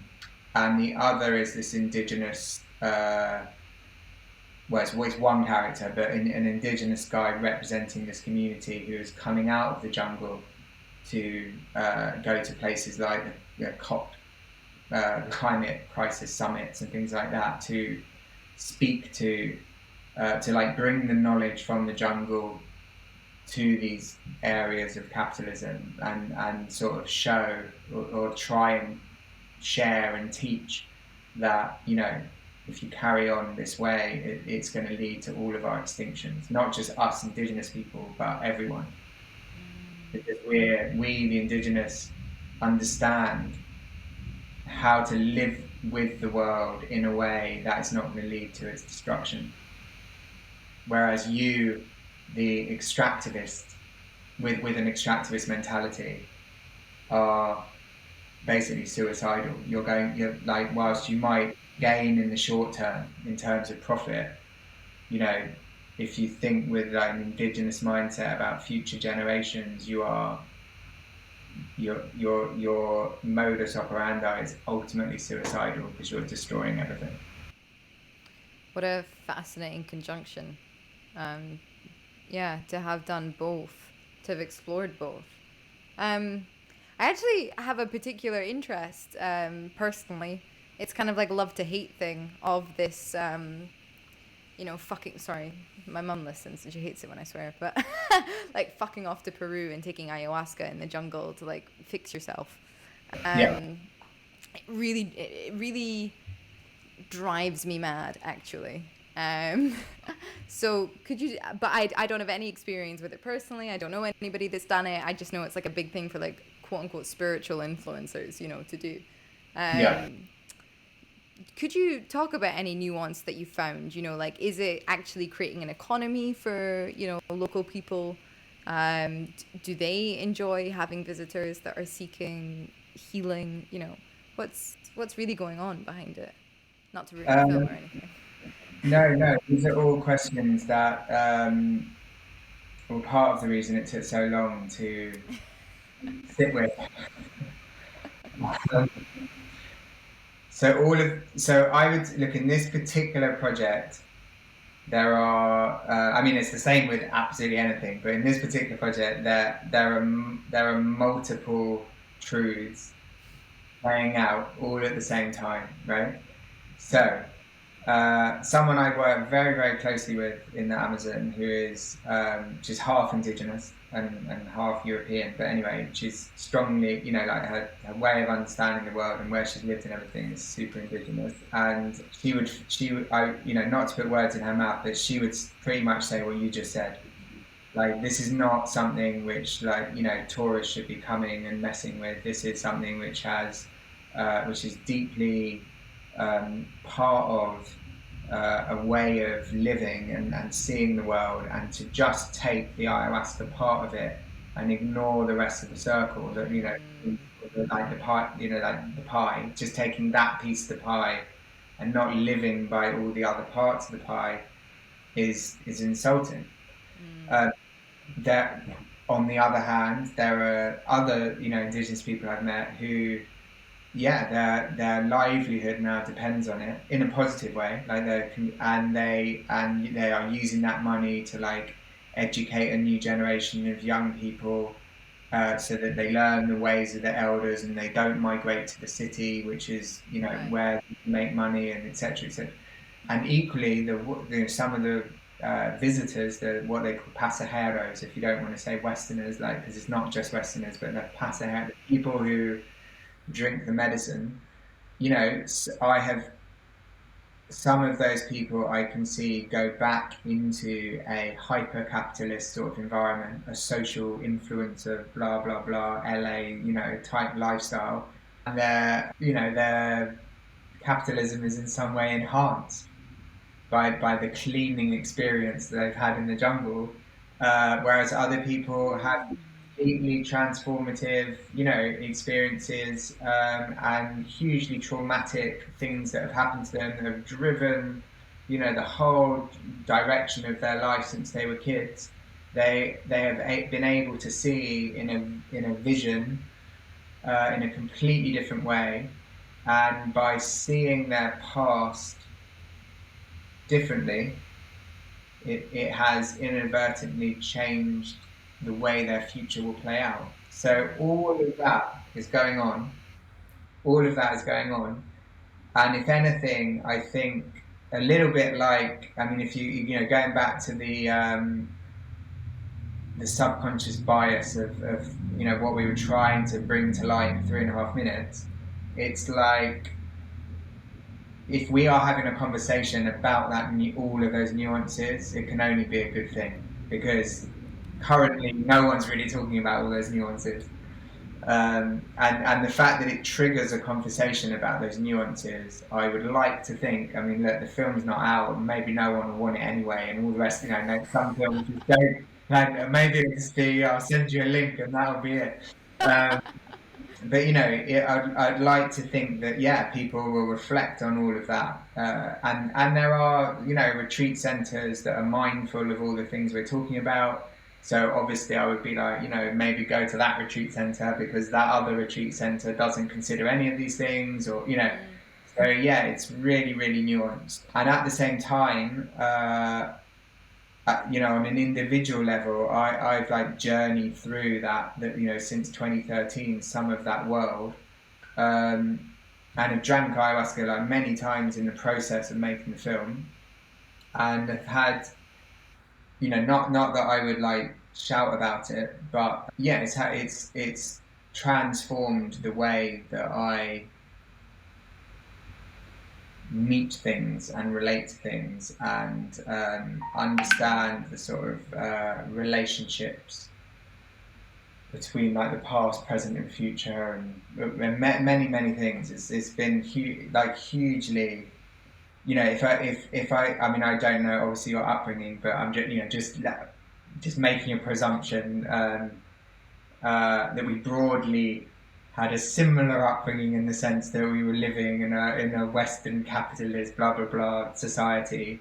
the other is this indigenous. Well, it's always one character, but an indigenous guy representing this community who is coming out of the jungle to go to places like the COP, climate crisis summits and things like that, to speak to like bring the knowledge from the jungle to these areas of capitalism, and sort of show or try and share and teach that, you know, if you carry on this way, it's going to lead to all of our extinctions, not just us indigenous people, but everyone. Because we the indigenous understand how to live with the world in a way that is not going to lead to its destruction. Whereas you, the extractivist, with an extractivist mentality, are basically suicidal. You're like, whilst you might gain in the short term in terms of profit, you know, if you think with like an indigenous mindset about future generations, your modus operandi is ultimately suicidal, because you're destroying everything. What a fascinating conjunction. Yeah, to have done both, to have explored both. I actually have a particular interest, personally. It's kind of like a love to hate thing of this, you know, fucking, sorry, my mum listens and she hates it when I swear, but like fucking off to Peru and taking ayahuasca in the jungle to like fix yourself. Yeah. It really drives me mad, actually. So could you, but I don't have any experience with it personally. I don't know anybody that's done it. I just know it's like a big thing for like quote unquote spiritual influencers, you know, to do. Yeah. Could you talk about any nuance that you found? You know, like, is it actually creating an economy for, you know, local people? Do they enjoy having visitors that are seeking healing? You know, what's really going on behind it? Not to ruin the film or anything. No, these are all questions that were part of the reason it took so long to sit with. So I would look in this particular project. There are, I mean, it's the same with absolutely anything, but in this particular project, there are multiple truths playing out all at the same time, right? So, someone I work very, very closely with in the Amazon, who is she's half indigenous and half European, but anyway, she's strongly, you know, like her way of understanding the world and where she's lived and everything is super indigenous. And you know, not to put words in her mouth, but she would pretty much say what you just said. Like, this is not something which, like, you know, tourists should be coming and messing with. This is something which which is deeply part of a way of living and seeing the world, and to just take the ayahuasca part of it and ignore the rest of the circle, that, you know, like the pie, you know, like the pie, just taking that piece of the pie and not living by all the other parts of the pie is insulting. That, on the other hand, there are other, you know, indigenous people I've met who, yeah, their livelihood now depends on it in a positive way. Like they are using that money to like educate a new generation of young people, so that they learn the ways of the elders and they don't migrate to the city, which is, you know, Right. where they make money, and etc. etc. And equally, some of the visitors, what they call pasajeros, if you don't want to say Westerners, like, because it's not just Westerners, but the pasajeros, people who drink the medicine. You know, I have some of those people I can see go back into a hyper-capitalist sort of environment, a social influencer, blah blah blah, LA, type lifestyle, and their capitalism is in some way enhanced by the cleaning experience that they've had in the jungle, whereas other people have completely transformative, experiences, and hugely traumatic things that have happened to them that have driven, the whole direction of their life since they were kids. They have been able to see in a vision, in a completely different way, and by seeing their past differently, it has inadvertently changed the way their future will play out. So all of that is going on. All of that is going on. And if anything, I think a little bit like, I mean, if going back to the subconscious bias of what we were trying to bring to light in 3.5 minutes, it's like, if we are having a conversation about all of those nuances, it can only be a good thing, because currently no one's really talking about all those nuances. And the fact that it triggers a conversation about those nuances, I would like to think, I mean, look, the film's not out, and maybe no one will want it anyway, and all the rest, some films just don't, and maybe it'll just be, I'll send you a link and that'll be it. But I'd like to think that, yeah, people will reflect on all of that, and there are retreat centres that are mindful of all the things we're talking about. So obviously, I would be like, maybe go to that retreat centre because that other retreat centre doesn't consider any of these things, or So yeah, it's really, really nuanced, and at the same time, on an individual level, I've like journeyed through that since 2013, some of that world, and have drank ayahuasca like many times in the process of making the film, and have had, not that I would like shout about it, but yeah, it's transformed the way that I meet things and relate to things, and understand the sort of relationships between like the past, present, and future, and many things. It's been hugely. If I mean, I don't know obviously your upbringing, but I'm just making a presumption, that we broadly had a similar upbringing, in the sense that we were living in a Western capitalist blah blah blah society,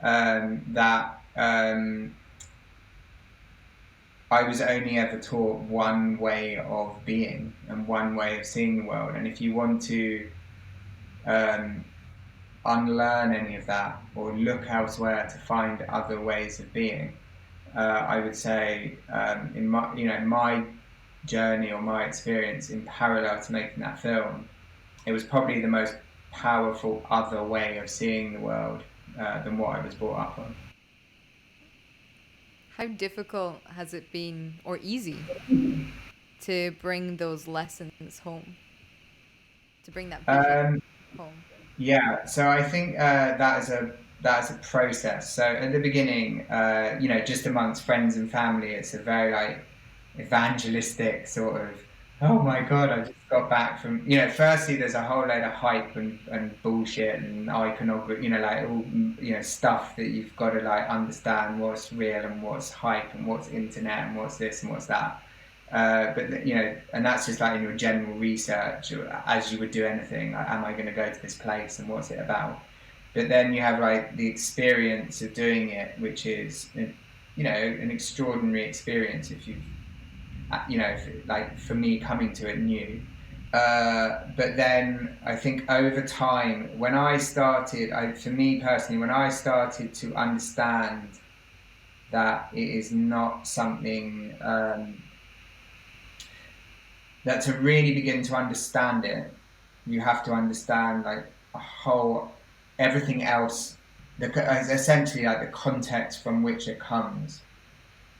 that I was only ever taught one way of being and one way of seeing the world, and if you want to unlearn any of that or look elsewhere to find other ways of being, I would say, in my journey or my experience in parallel to making that film, it was probably the most powerful other way of seeing the world than what I was brought up on. How difficult has it been, or easy, to bring those lessons home? To bring that vision home? Yeah, so I think that is a process. So at the beginning, just amongst friends and family, it's a very like evangelistic sort of, oh my god, I just got back from, firstly there's a whole load of hype and bullshit and iconography, like all, stuff that you've got to like understand what's real and what's hype and what's internet and what's this and what's that. But and that's just like in your general research, as you would do anything. Like, am I going to go to this place and what's it about? But then you have like the experience of doing it, which is an extraordinary experience if you've like for me coming to it new. But then I think over time, when I started, for me personally, when I started to understand that it is not something. That to really begin to understand it, you have to understand like everything else, essentially like the context from which it comes.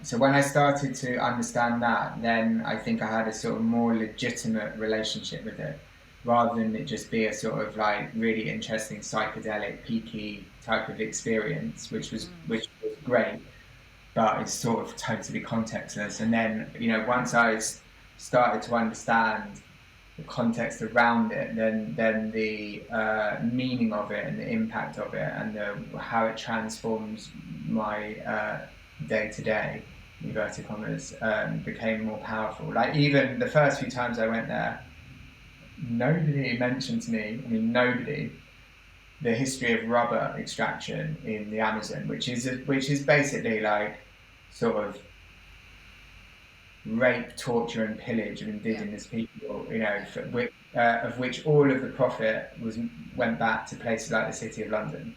So when I started to understand that, then I think I had a sort of more legitimate relationship with it. rather than it just be a sort of like really interesting psychedelic peaky type of experience, which was great, but it's sort of totally contextless. And then, once I started to understand the context around it, then the meaning of it and the impact of it and how it transforms my day to day, inverted commas, became more powerful. Like even the first few times I went there, nobody mentioned to me, I mean nobody, the history of rubber extraction in the Amazon, which is basically like sort of rape, torture, and pillage of indigenous people. Of which all of the profit went back to places like the City of London,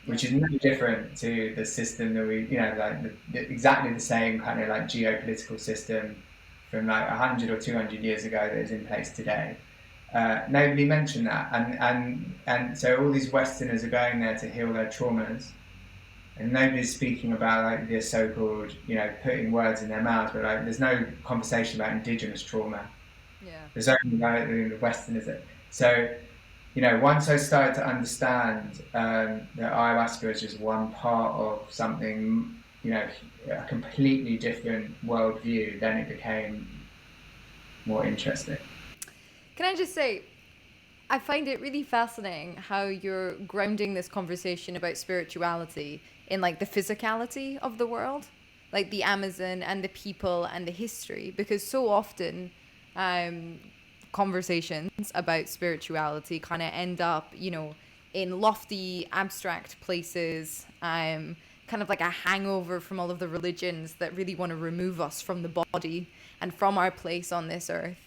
which is no different to the system that exactly the same kind of like geopolitical system from like 100 or 200 years ago that is in place today. Nobody mentioned that, and so all these Westerners are going there to heal their traumas, and nobody's speaking about like the so-called, putting words in their mouths, but like there's no conversation about indigenous trauma. Yeah. There's only like the Westerners. So, once I started to understand that ayahuasca is just one part of something, a completely different worldview, then it became more interesting. Can I just say, I find it really fascinating how you're grounding this conversation about spirituality in like the physicality of the world, like the Amazon and the people and the history, because so often conversations about spirituality kind of end up, in lofty, abstract places, kind of like a hangover from all of the religions that really want to remove us from the body and from our place on this earth.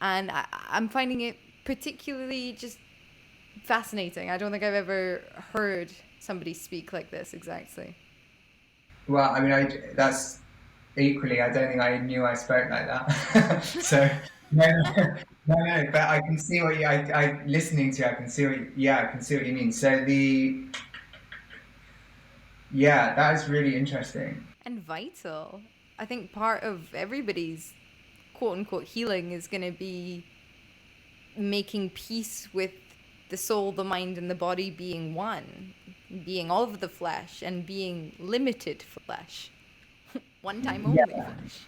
And I'm finding it particularly just fascinating. I don't think I've ever heard somebody speak like this exactly. Well, I mean, that's equally, I don't think I knew I spoke like that. So, no, no, but I can see what listening to you, I can see I can see what you mean. So that is really interesting. And vital. I think part of everybody's quote unquote healing is going to be making peace with the soul, the mind, and the body being one, being all of the flesh and being limited flesh. One time only flesh.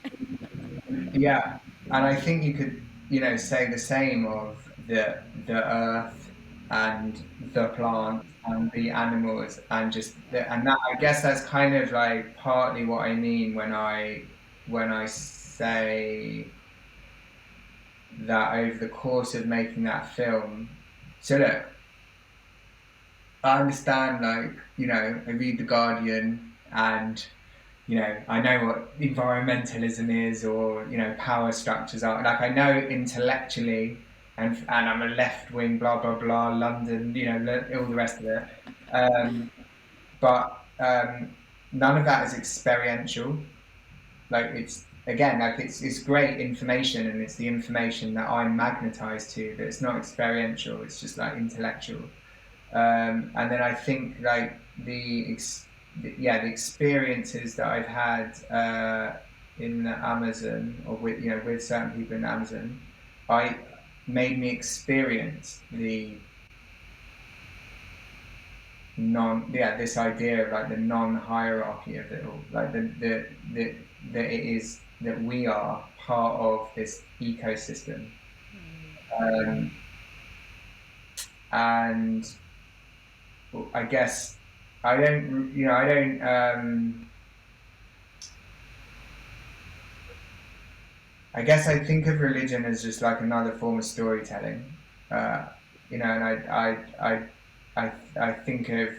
Yeah, and I think you could, say the same of the earth and the plant and the animals and and that. I guess that's kind of like partly what I mean when I say that over the course of making that film. So look, I understand, like, I read The Guardian and, I know what environmentalism is or, power structures are. Like, I know intellectually, and I'm a left-wing, blah, blah, blah, London, all the rest of it. But none of that is experiential. Like, it's great information, and it's the information that I'm magnetized to, but it's not experiential. It's just like intellectual. And then I think like the experiences that I've had in the Amazon, or with certain people in the Amazon, made me experience this idea of like the non-hierarchy of it all, like that it is that we are part of this ecosystem, and I guess I guess I think of religion as just like another form of storytelling, and I think of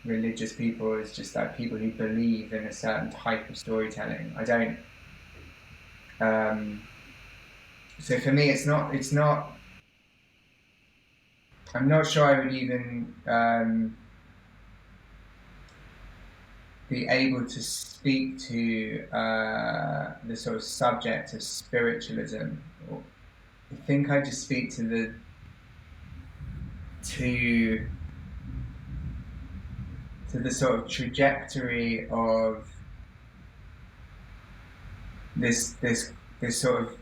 religious people as just like people who believe in a certain type of storytelling. I don't. So for me, it's not. I'm not sure I would even be able to speak to the sort of subject of spiritualism. I think I just speak to the sort of trajectory of this sort of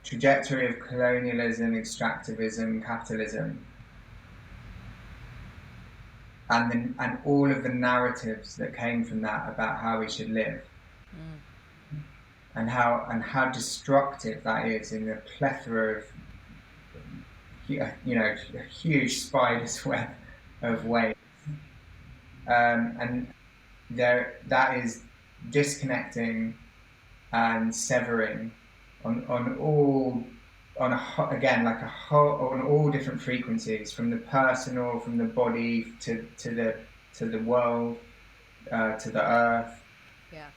trajectory of colonialism, extractivism, capitalism, and all of the narratives that came from that about how we should live, and how destructive that is in the plethora of, a huge spider's web of ways, and that is disconnecting and severing on all again, like a whole, on all different frequencies, from the personal, from the body to the world, to the earth. Yeah.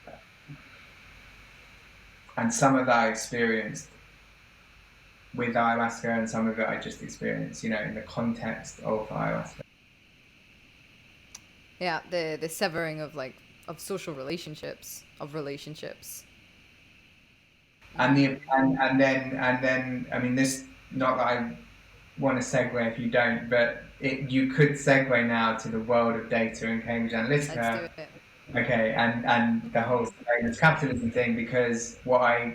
And some of that I experienced with ayahuasca, and some of it I just experienced, in the context of ayahuasca. Yeah, the severing of social relationships, And then I mean, this, not that I want to segue if you don't, but you could segue now to the world of data and Cambridge Analytica. Let's do it. Okay, and the whole capitalism thing, because I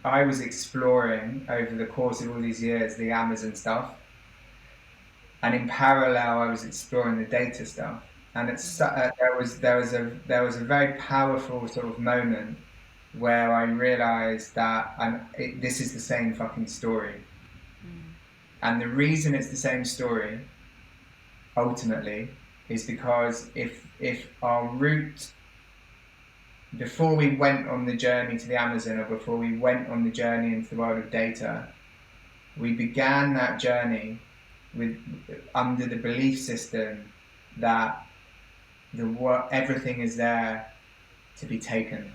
was exploring over the course of all these years the Amazon stuff, and in parallel I was exploring the data stuff, and there was a very powerful sort of moment where I realized that this is the same fucking story. And the reason it's the same story, ultimately, is because if our route, before we went on the journey to the Amazon, or before we went on the journey into the world of data, we began that journey under the belief system that everything is there to be taken.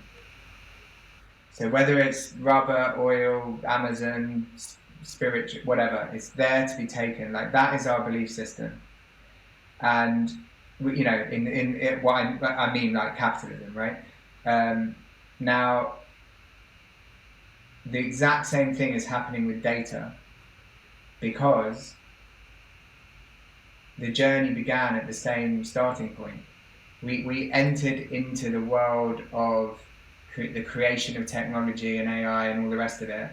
So whether it's rubber, oil, Amazon, spirit, whatever, it's there to be taken. Like, that is our belief system. And in what I mean, like capitalism, right? Now, the exact same thing is happening with data, because the journey began at the same starting point. We entered into the world of the creation of technology and AI and all the rest of it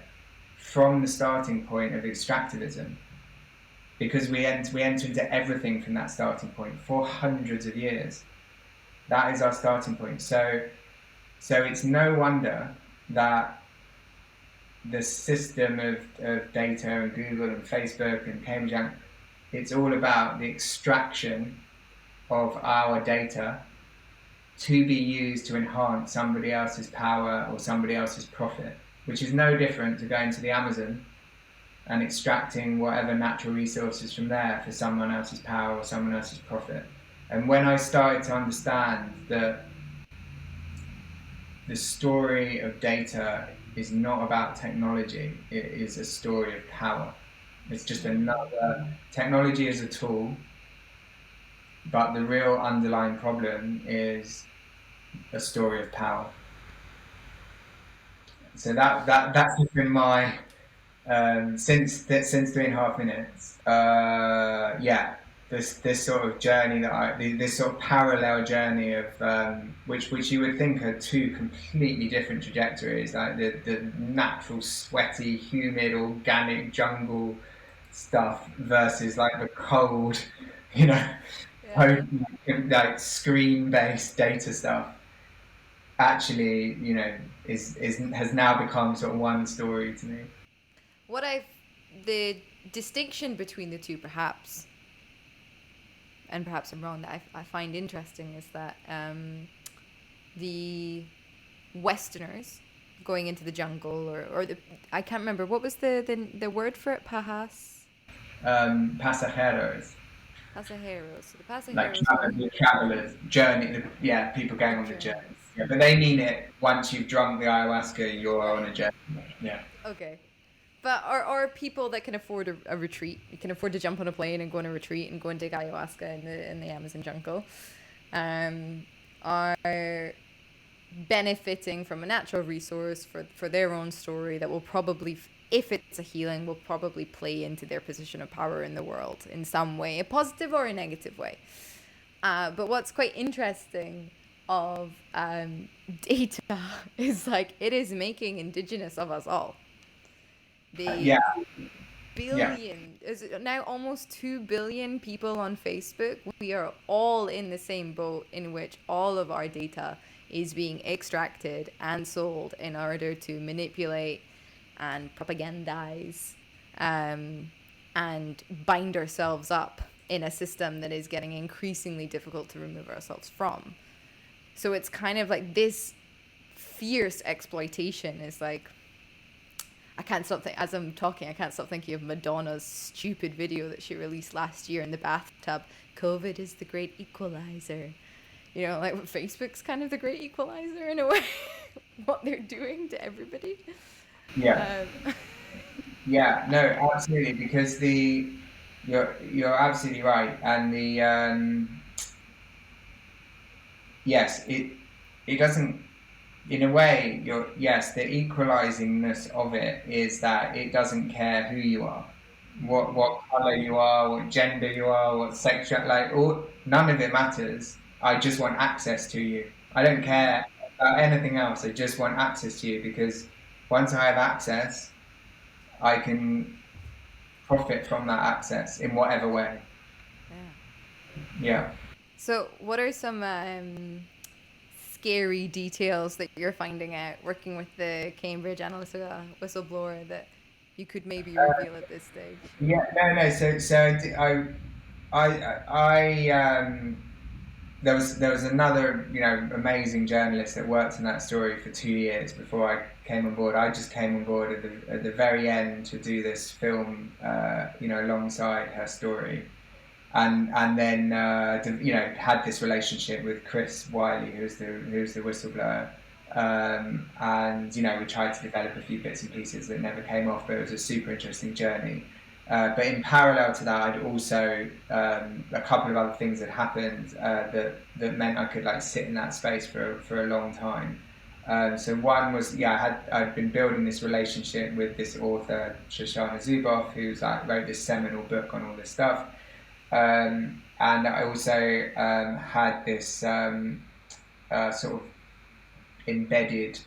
from the starting point of extractivism, because we enter into everything from that starting point for hundreds of years. That is our starting point. So it's no wonder that the system of data and Google and Facebook and Cambridge, it's all about the extraction of our data to be used to enhance somebody else's power or somebody else's profit, which is no different to going to the Amazon and extracting whatever natural resources from there for someone else's power or someone else's profit. And when I started to understand that the story of data is not about technology, it is a story of power. It's just another, technology is a tool, but the real underlying problem is a story of power. So that's been my since 3.5 minutes. This sort of journey this sort of parallel journey of which you would think are two completely different trajectories, like the natural, sweaty, humid, organic jungle stuff versus like the cold, like screen-based data stuff. Actually, has now become sort of one story to me. The distinction between the two, perhaps, and perhaps I'm wrong, that I find interesting, is that the Westerners going into the jungle, or I can't remember, what was the word for it? Pasajeros. Pasajeros. So the pasajeros, like travelers, journey. People going on the journey. Yeah, but they mean it. Once you've drunk the ayahuasca, you're on a journey. Yeah. Okay. But are people that can afford a retreat, you can afford to jump on a plane and go on a retreat and go and take ayahuasca in the Amazon jungle, are benefiting from a natural resource for their own story that will probably, if it's a healing, will probably play into their position of power in the world in some way, a positive or a negative way. But what's quite interesting of data is, like, it is making indigenous of us all. The Yeah, yeah, billion, is it now almost 2 billion people on Facebook? We are all in the same boat in which all of our data is being extracted and sold in order to manipulate and propagandize, um, and bind ourselves up in a system that is getting increasingly difficult to remove ourselves from. So it's kind of like this fierce exploitation is like, I can't stop as I'm talking, I can't stop thinking of Madonna's stupid video that she released last year in the bathtub. COVID is the great equalizer. You know, like Facebook's kind of the great equalizer in a way. What they're doing to everybody. yeah, Um, yeah. No, absolutely. Because you're absolutely right, and yes, it doesn't. In a way, yes, the equalizingness of it is that it doesn't care who you are, what color you are, what gender you are, what sexual, like all, none of it matters. I just want access to you. I don't care about anything else. I just want access to you because once I have access, I can profit from that access in whatever way. yeah. Yeah. So, what are some scary details that you're finding out working with the Cambridge Analytica whistleblower that you could maybe reveal at this stage? Yeah. No. No. I there was another amazing journalist that worked on that story for 2 years before I came on board. I just came on board at the very end to do this film, alongside her story, and then had this relationship with Chris Wiley, who's the whistleblower, and we tried to develop a few bits and pieces that never came off, but it was a super interesting journey. But in parallel to that, I'd also a couple of other things had happened that meant I could like sit in that space for a long time. So one was I'd been building this relationship with this author Shoshana Zuboff, who's like wrote this seminal book on all this stuff, and I also had this sort of embedded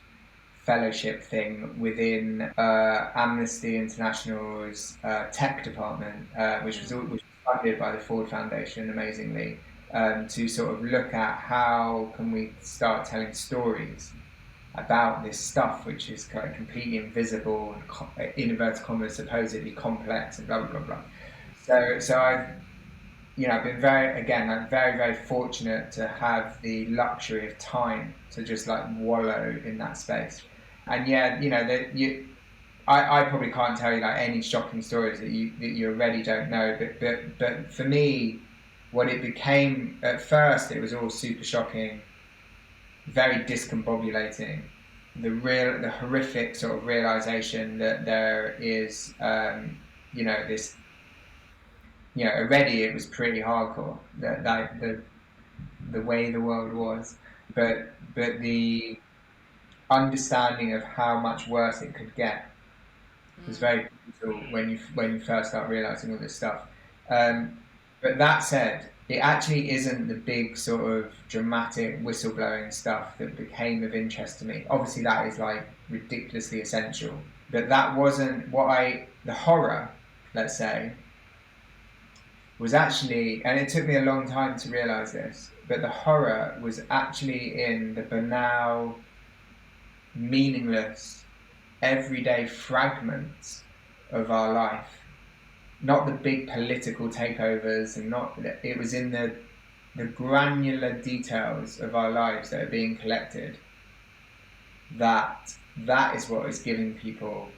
fellowship thing within Amnesty International's tech department, which was funded by the Ford Foundation, amazingly, to sort of look at how can we start telling stories about this stuff, which is kind of completely invisible, in inverted commas, supposedly complex, and blah blah blah blah. So I've been I'm very, very fortunate to have the luxury of time to just like wallow in that space. And I probably can't tell you like any shocking stories that you already don't know, but for me, what it became at first, it was all super shocking, very discombobulating. The horrific sort of realization that there is, this, already it was pretty hardcore. That like the way the world was, but the understanding of how much worse it could get was very brutal when you first start realizing all this stuff. Um, but that said, it actually isn't the big sort of dramatic whistleblowing stuff that became of interest to me. Obviously, that is like ridiculously essential, but that wasn't the horror, let's say, was actually, and it took me a long time to realize this, but the horror was actually in the banal, meaningless, everyday fragments of our life, not the big political takeovers, and not it was in the granular details of our lives that are being collected. That is what is giving people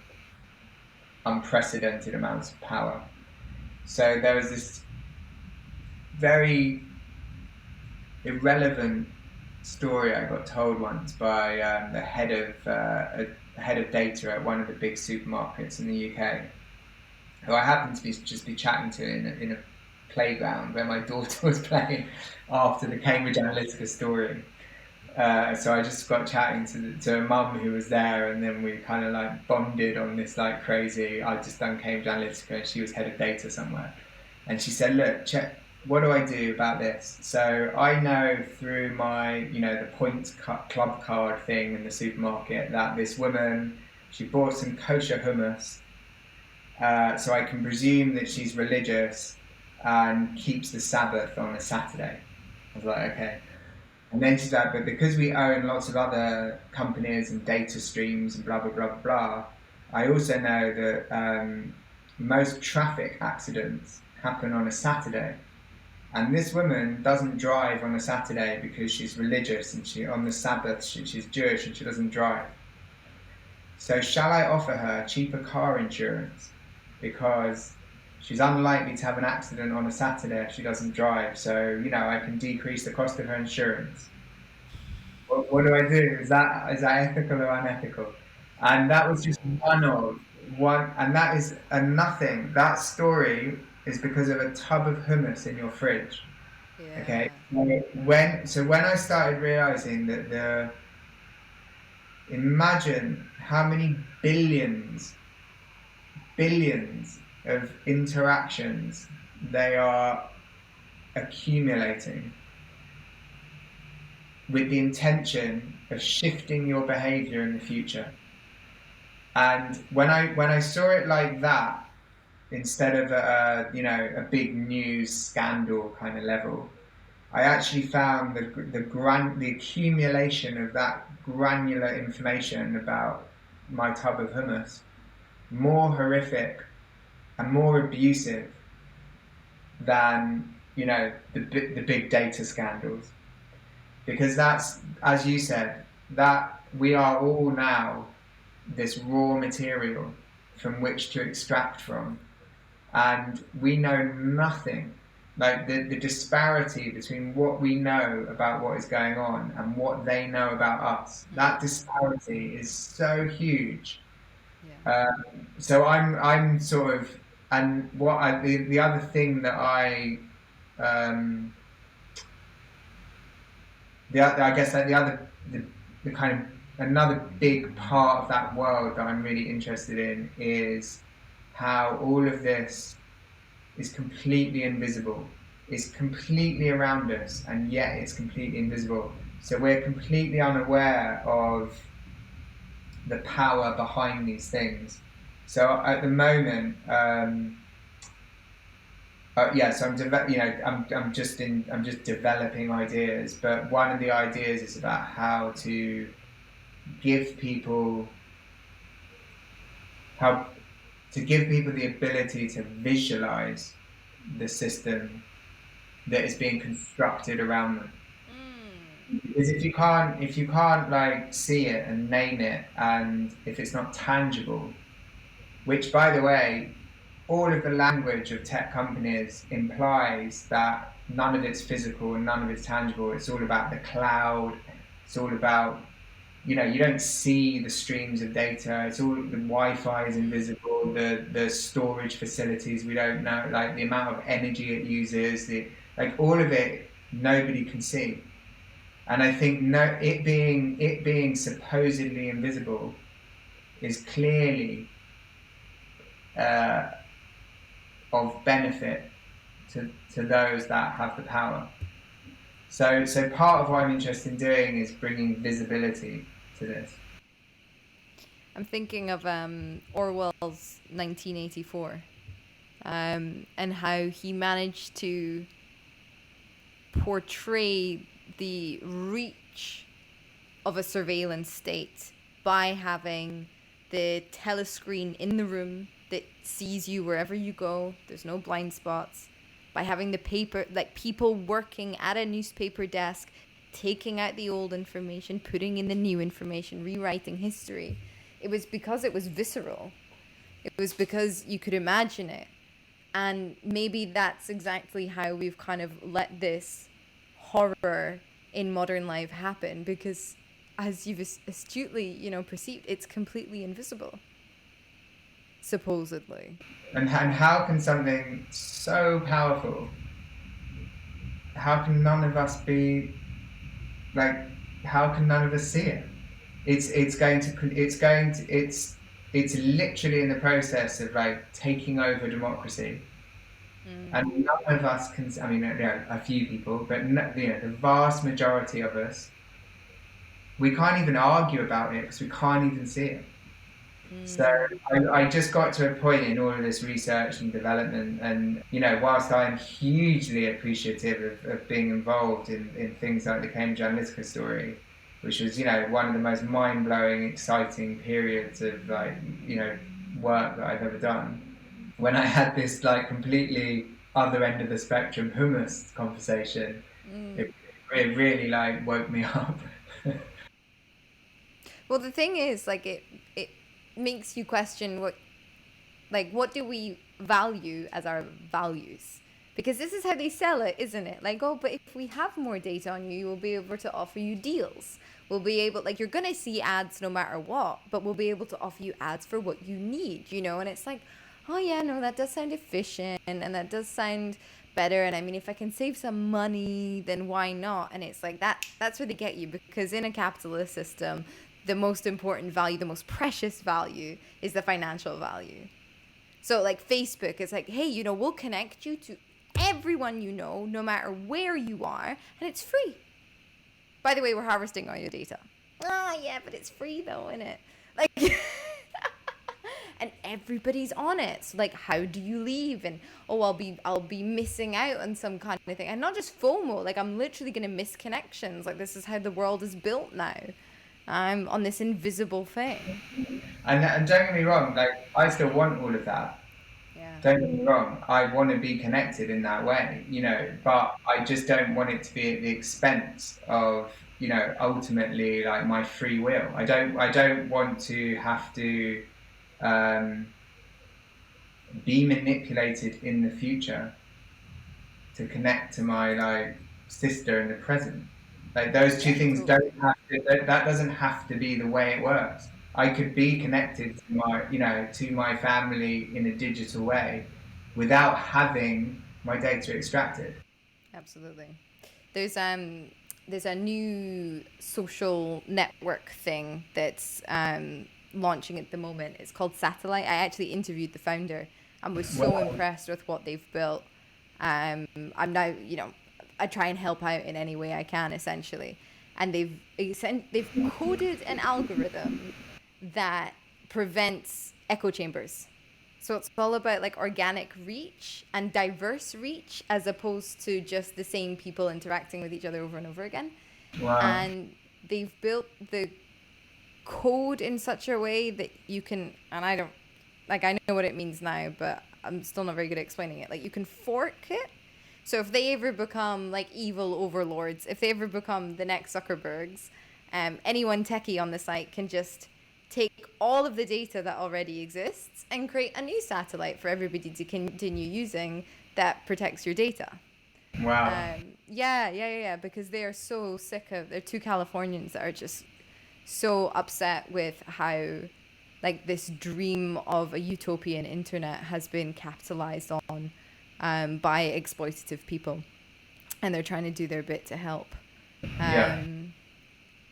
unprecedented amounts of power. So there was this very irrelevant story I got told once by the head of data at one of the big supermarkets in the UK, who I happened to be chatting to in a playground where my daughter was playing after the Cambridge Analytica story. So I just got chatting to a mum who was there, and then we kind of like bonded on this like crazy. I'd just done Cambridge Analytica, and she was head of data somewhere, and she said, "Look, check. What do I do about this?" So I know through my, the points club card thing in the supermarket that this woman, she bought some kosher hummus, so I can presume that she's religious and keeps the Sabbath on a Saturday. I was like, okay. And then she's like, but because we own lots of other companies and data streams and blah, blah, blah, blah, I also know that most traffic accidents happen on a Saturday. And this woman doesn't drive on a Saturday because she's religious, and on the Sabbath she's Jewish and she doesn't drive. So shall I offer her cheaper car insurance because she's unlikely to have an accident on a Saturday if she doesn't drive? So, I can decrease the cost of her insurance. What do I do? Is that ethical or unethical? And that was just one, and that is a nothing. That story is because of a tub of hummus in your fridge. Yeah. Okay. When I started realizing that imagine how many billions of interactions they are accumulating with the intention of shifting your behavior in the future. And when I saw it like that, instead of a big news scandal kind of level, I actually found the accumulation of that granular information about my tub of hummus more horrific and more abusive than the big data scandals, because that's, as you said, that we are all now this raw material from which to extract from, and we know nothing. Like the disparity between what we know about what is going on and what they know about us, that disparity is so huge. Yeah. So I'm sort of, and the other thing that I guess like the kind of another big part of that world that I'm really interested in is how all of this is completely invisible. It's completely around us, and yet it's completely invisible. So we're completely unaware of the power behind these things. So at the moment, so I'm just developing ideas. But one of the ideas is about how to give people the ability to visualize the system that is being constructed around them. Because if you can't like see it and name it, and if it's not tangible, which, by the way, all of the language of tech companies implies that none of it's physical and none of it's tangible. It's all about the cloud. It's all about, you don't see the streams of data. It's all, the Wi-Fi is invisible. The storage facilities, we don't know, like the amount of energy it uses, all of it, nobody can see. And I think it being supposedly invisible is clearly of benefit to those that have the power. So part of what I'm interested in doing is bringing visibility to this. I'm thinking of Orwell's 1984, and how he managed to portray the reach of a surveillance state by having the telescreen in the room that sees you wherever you go. There's no blind spots. By having the paper, like people working at a newspaper desk, taking out the old information, putting in the new information, rewriting history. It was because it was visceral. It was because you could imagine it. And maybe that's exactly how we've kind of let this horror in modern life happen, because as you've astutely, perceived, it's completely invisible, supposedly. And how can something so powerful, how can none of us see it? It's literally in the process of like taking over democracy. And none of us can, a few people, but the vast majority of us, we can't even argue about it because we can't even see it. So I just got to a point in all of this research and development, and whilst I'm hugely appreciative of being involved in things like the Cambridge Analytica story, which was one of the most mind-blowing, exciting periods of work that I've ever done. When I had this completely other end of the spectrum hummus conversation, it really woke me up. Well, the thing is, it makes you question what do we value as our values? Because this is how they sell it, isn't it? But if we have more data on you, we'll be able to offer you deals. We'll be able, you're going to see ads no matter what, but we'll be able to offer you ads for what you need, And it's oh yeah, no, that does sound efficient and that does sound better. And I mean, if I can save some money, then why not? And it's that's where they get you, because in a capitalist system, the most important value, the most precious value is the financial value. So Facebook is hey, we'll connect you to everyone no matter where you are, and it's free. By the way, we're harvesting all your data. Yeah, but it's free though, isn't it? And everybody's on it. So how do you leave? And I'll be missing out on some kind of thing. And not just FOMO, I'm literally gonna miss connections. This is how the world is built now. I'm on this invisible thing. And don't get me wrong, I still want all of that. Yeah. Don't get me wrong, I want to be connected in that way, but I just don't want it to be at the expense of, ultimately my free will. I don't want to have to be manipulated in the future to connect to my sister in the present. Those two things don't have to, that doesn't have to be the way it works. I could be connected to my family in a digital way without having my data extracted. Absolutely. There's a new social network thing that's launching at the moment. It's called Satellite. I actually interviewed the founder and was so impressed with what they've built. I'm now, I try and help out in any way I can, essentially. And they've coded an algorithm that prevents echo chambers. So it's all about organic reach and diverse reach, as opposed to just the same people interacting with each other over and over again. Wow. And they've built the code in such a way that you can, and I don't, I know what it means now, but I'm still not very good at explaining it. You can fork it. So if they ever become evil overlords, if they ever become the next Zuckerbergs, anyone techie on the site can just take all of the data that already exists and create a new satellite for everybody to continue using that protects your data. Wow. Yeah, because they are so sick of, they're two Californians that are just so upset with how this dream of a utopian internet has been capitalized on by exploitative people, and they're trying to do their bit to help.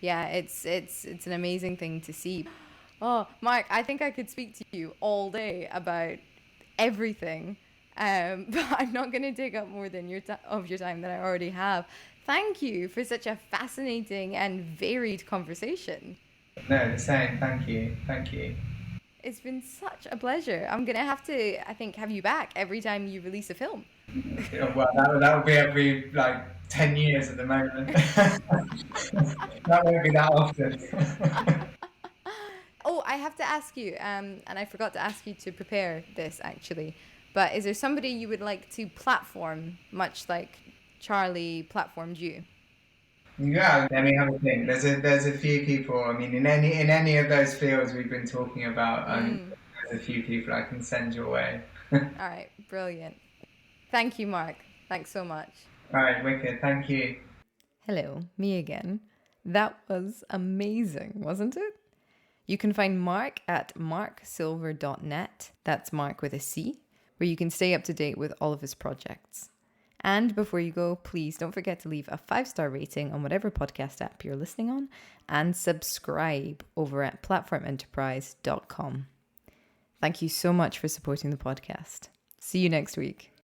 Yeah, it's an amazing thing to see. Oh, Mark, I think I could speak to you all day about everything, but I'm not going to take up more than your time than I already have. Thank you for such a fascinating and varied conversation. No, the same. Thank you. Thank you. It's been such a pleasure. I'm going to have to, I think, have you back every time you release a film. Well, that would be every 10 years at the moment. That won't be that often. Oh, I have to ask you, and I forgot to ask you to prepare this actually, but is there somebody you would like to platform, much like Charlie platformed you? Yeah, let me have a think. There's a few people. I mean, in any of those fields we've been talking about, there's a few people I can send your way. All right, brilliant. Thank you, Mark. Thanks so much. All right, wicked. Thank you. Hello, me again. That was amazing, wasn't it? You can find Mark at marcsilver.net. That's Mark with a C, where you can stay up to date with all of his projects. And before you go, please don't forget to leave a 5-star rating on whatever podcast app you're listening on, and subscribe over at platformenterprise.com. Thank you so much for supporting the podcast. See you next week.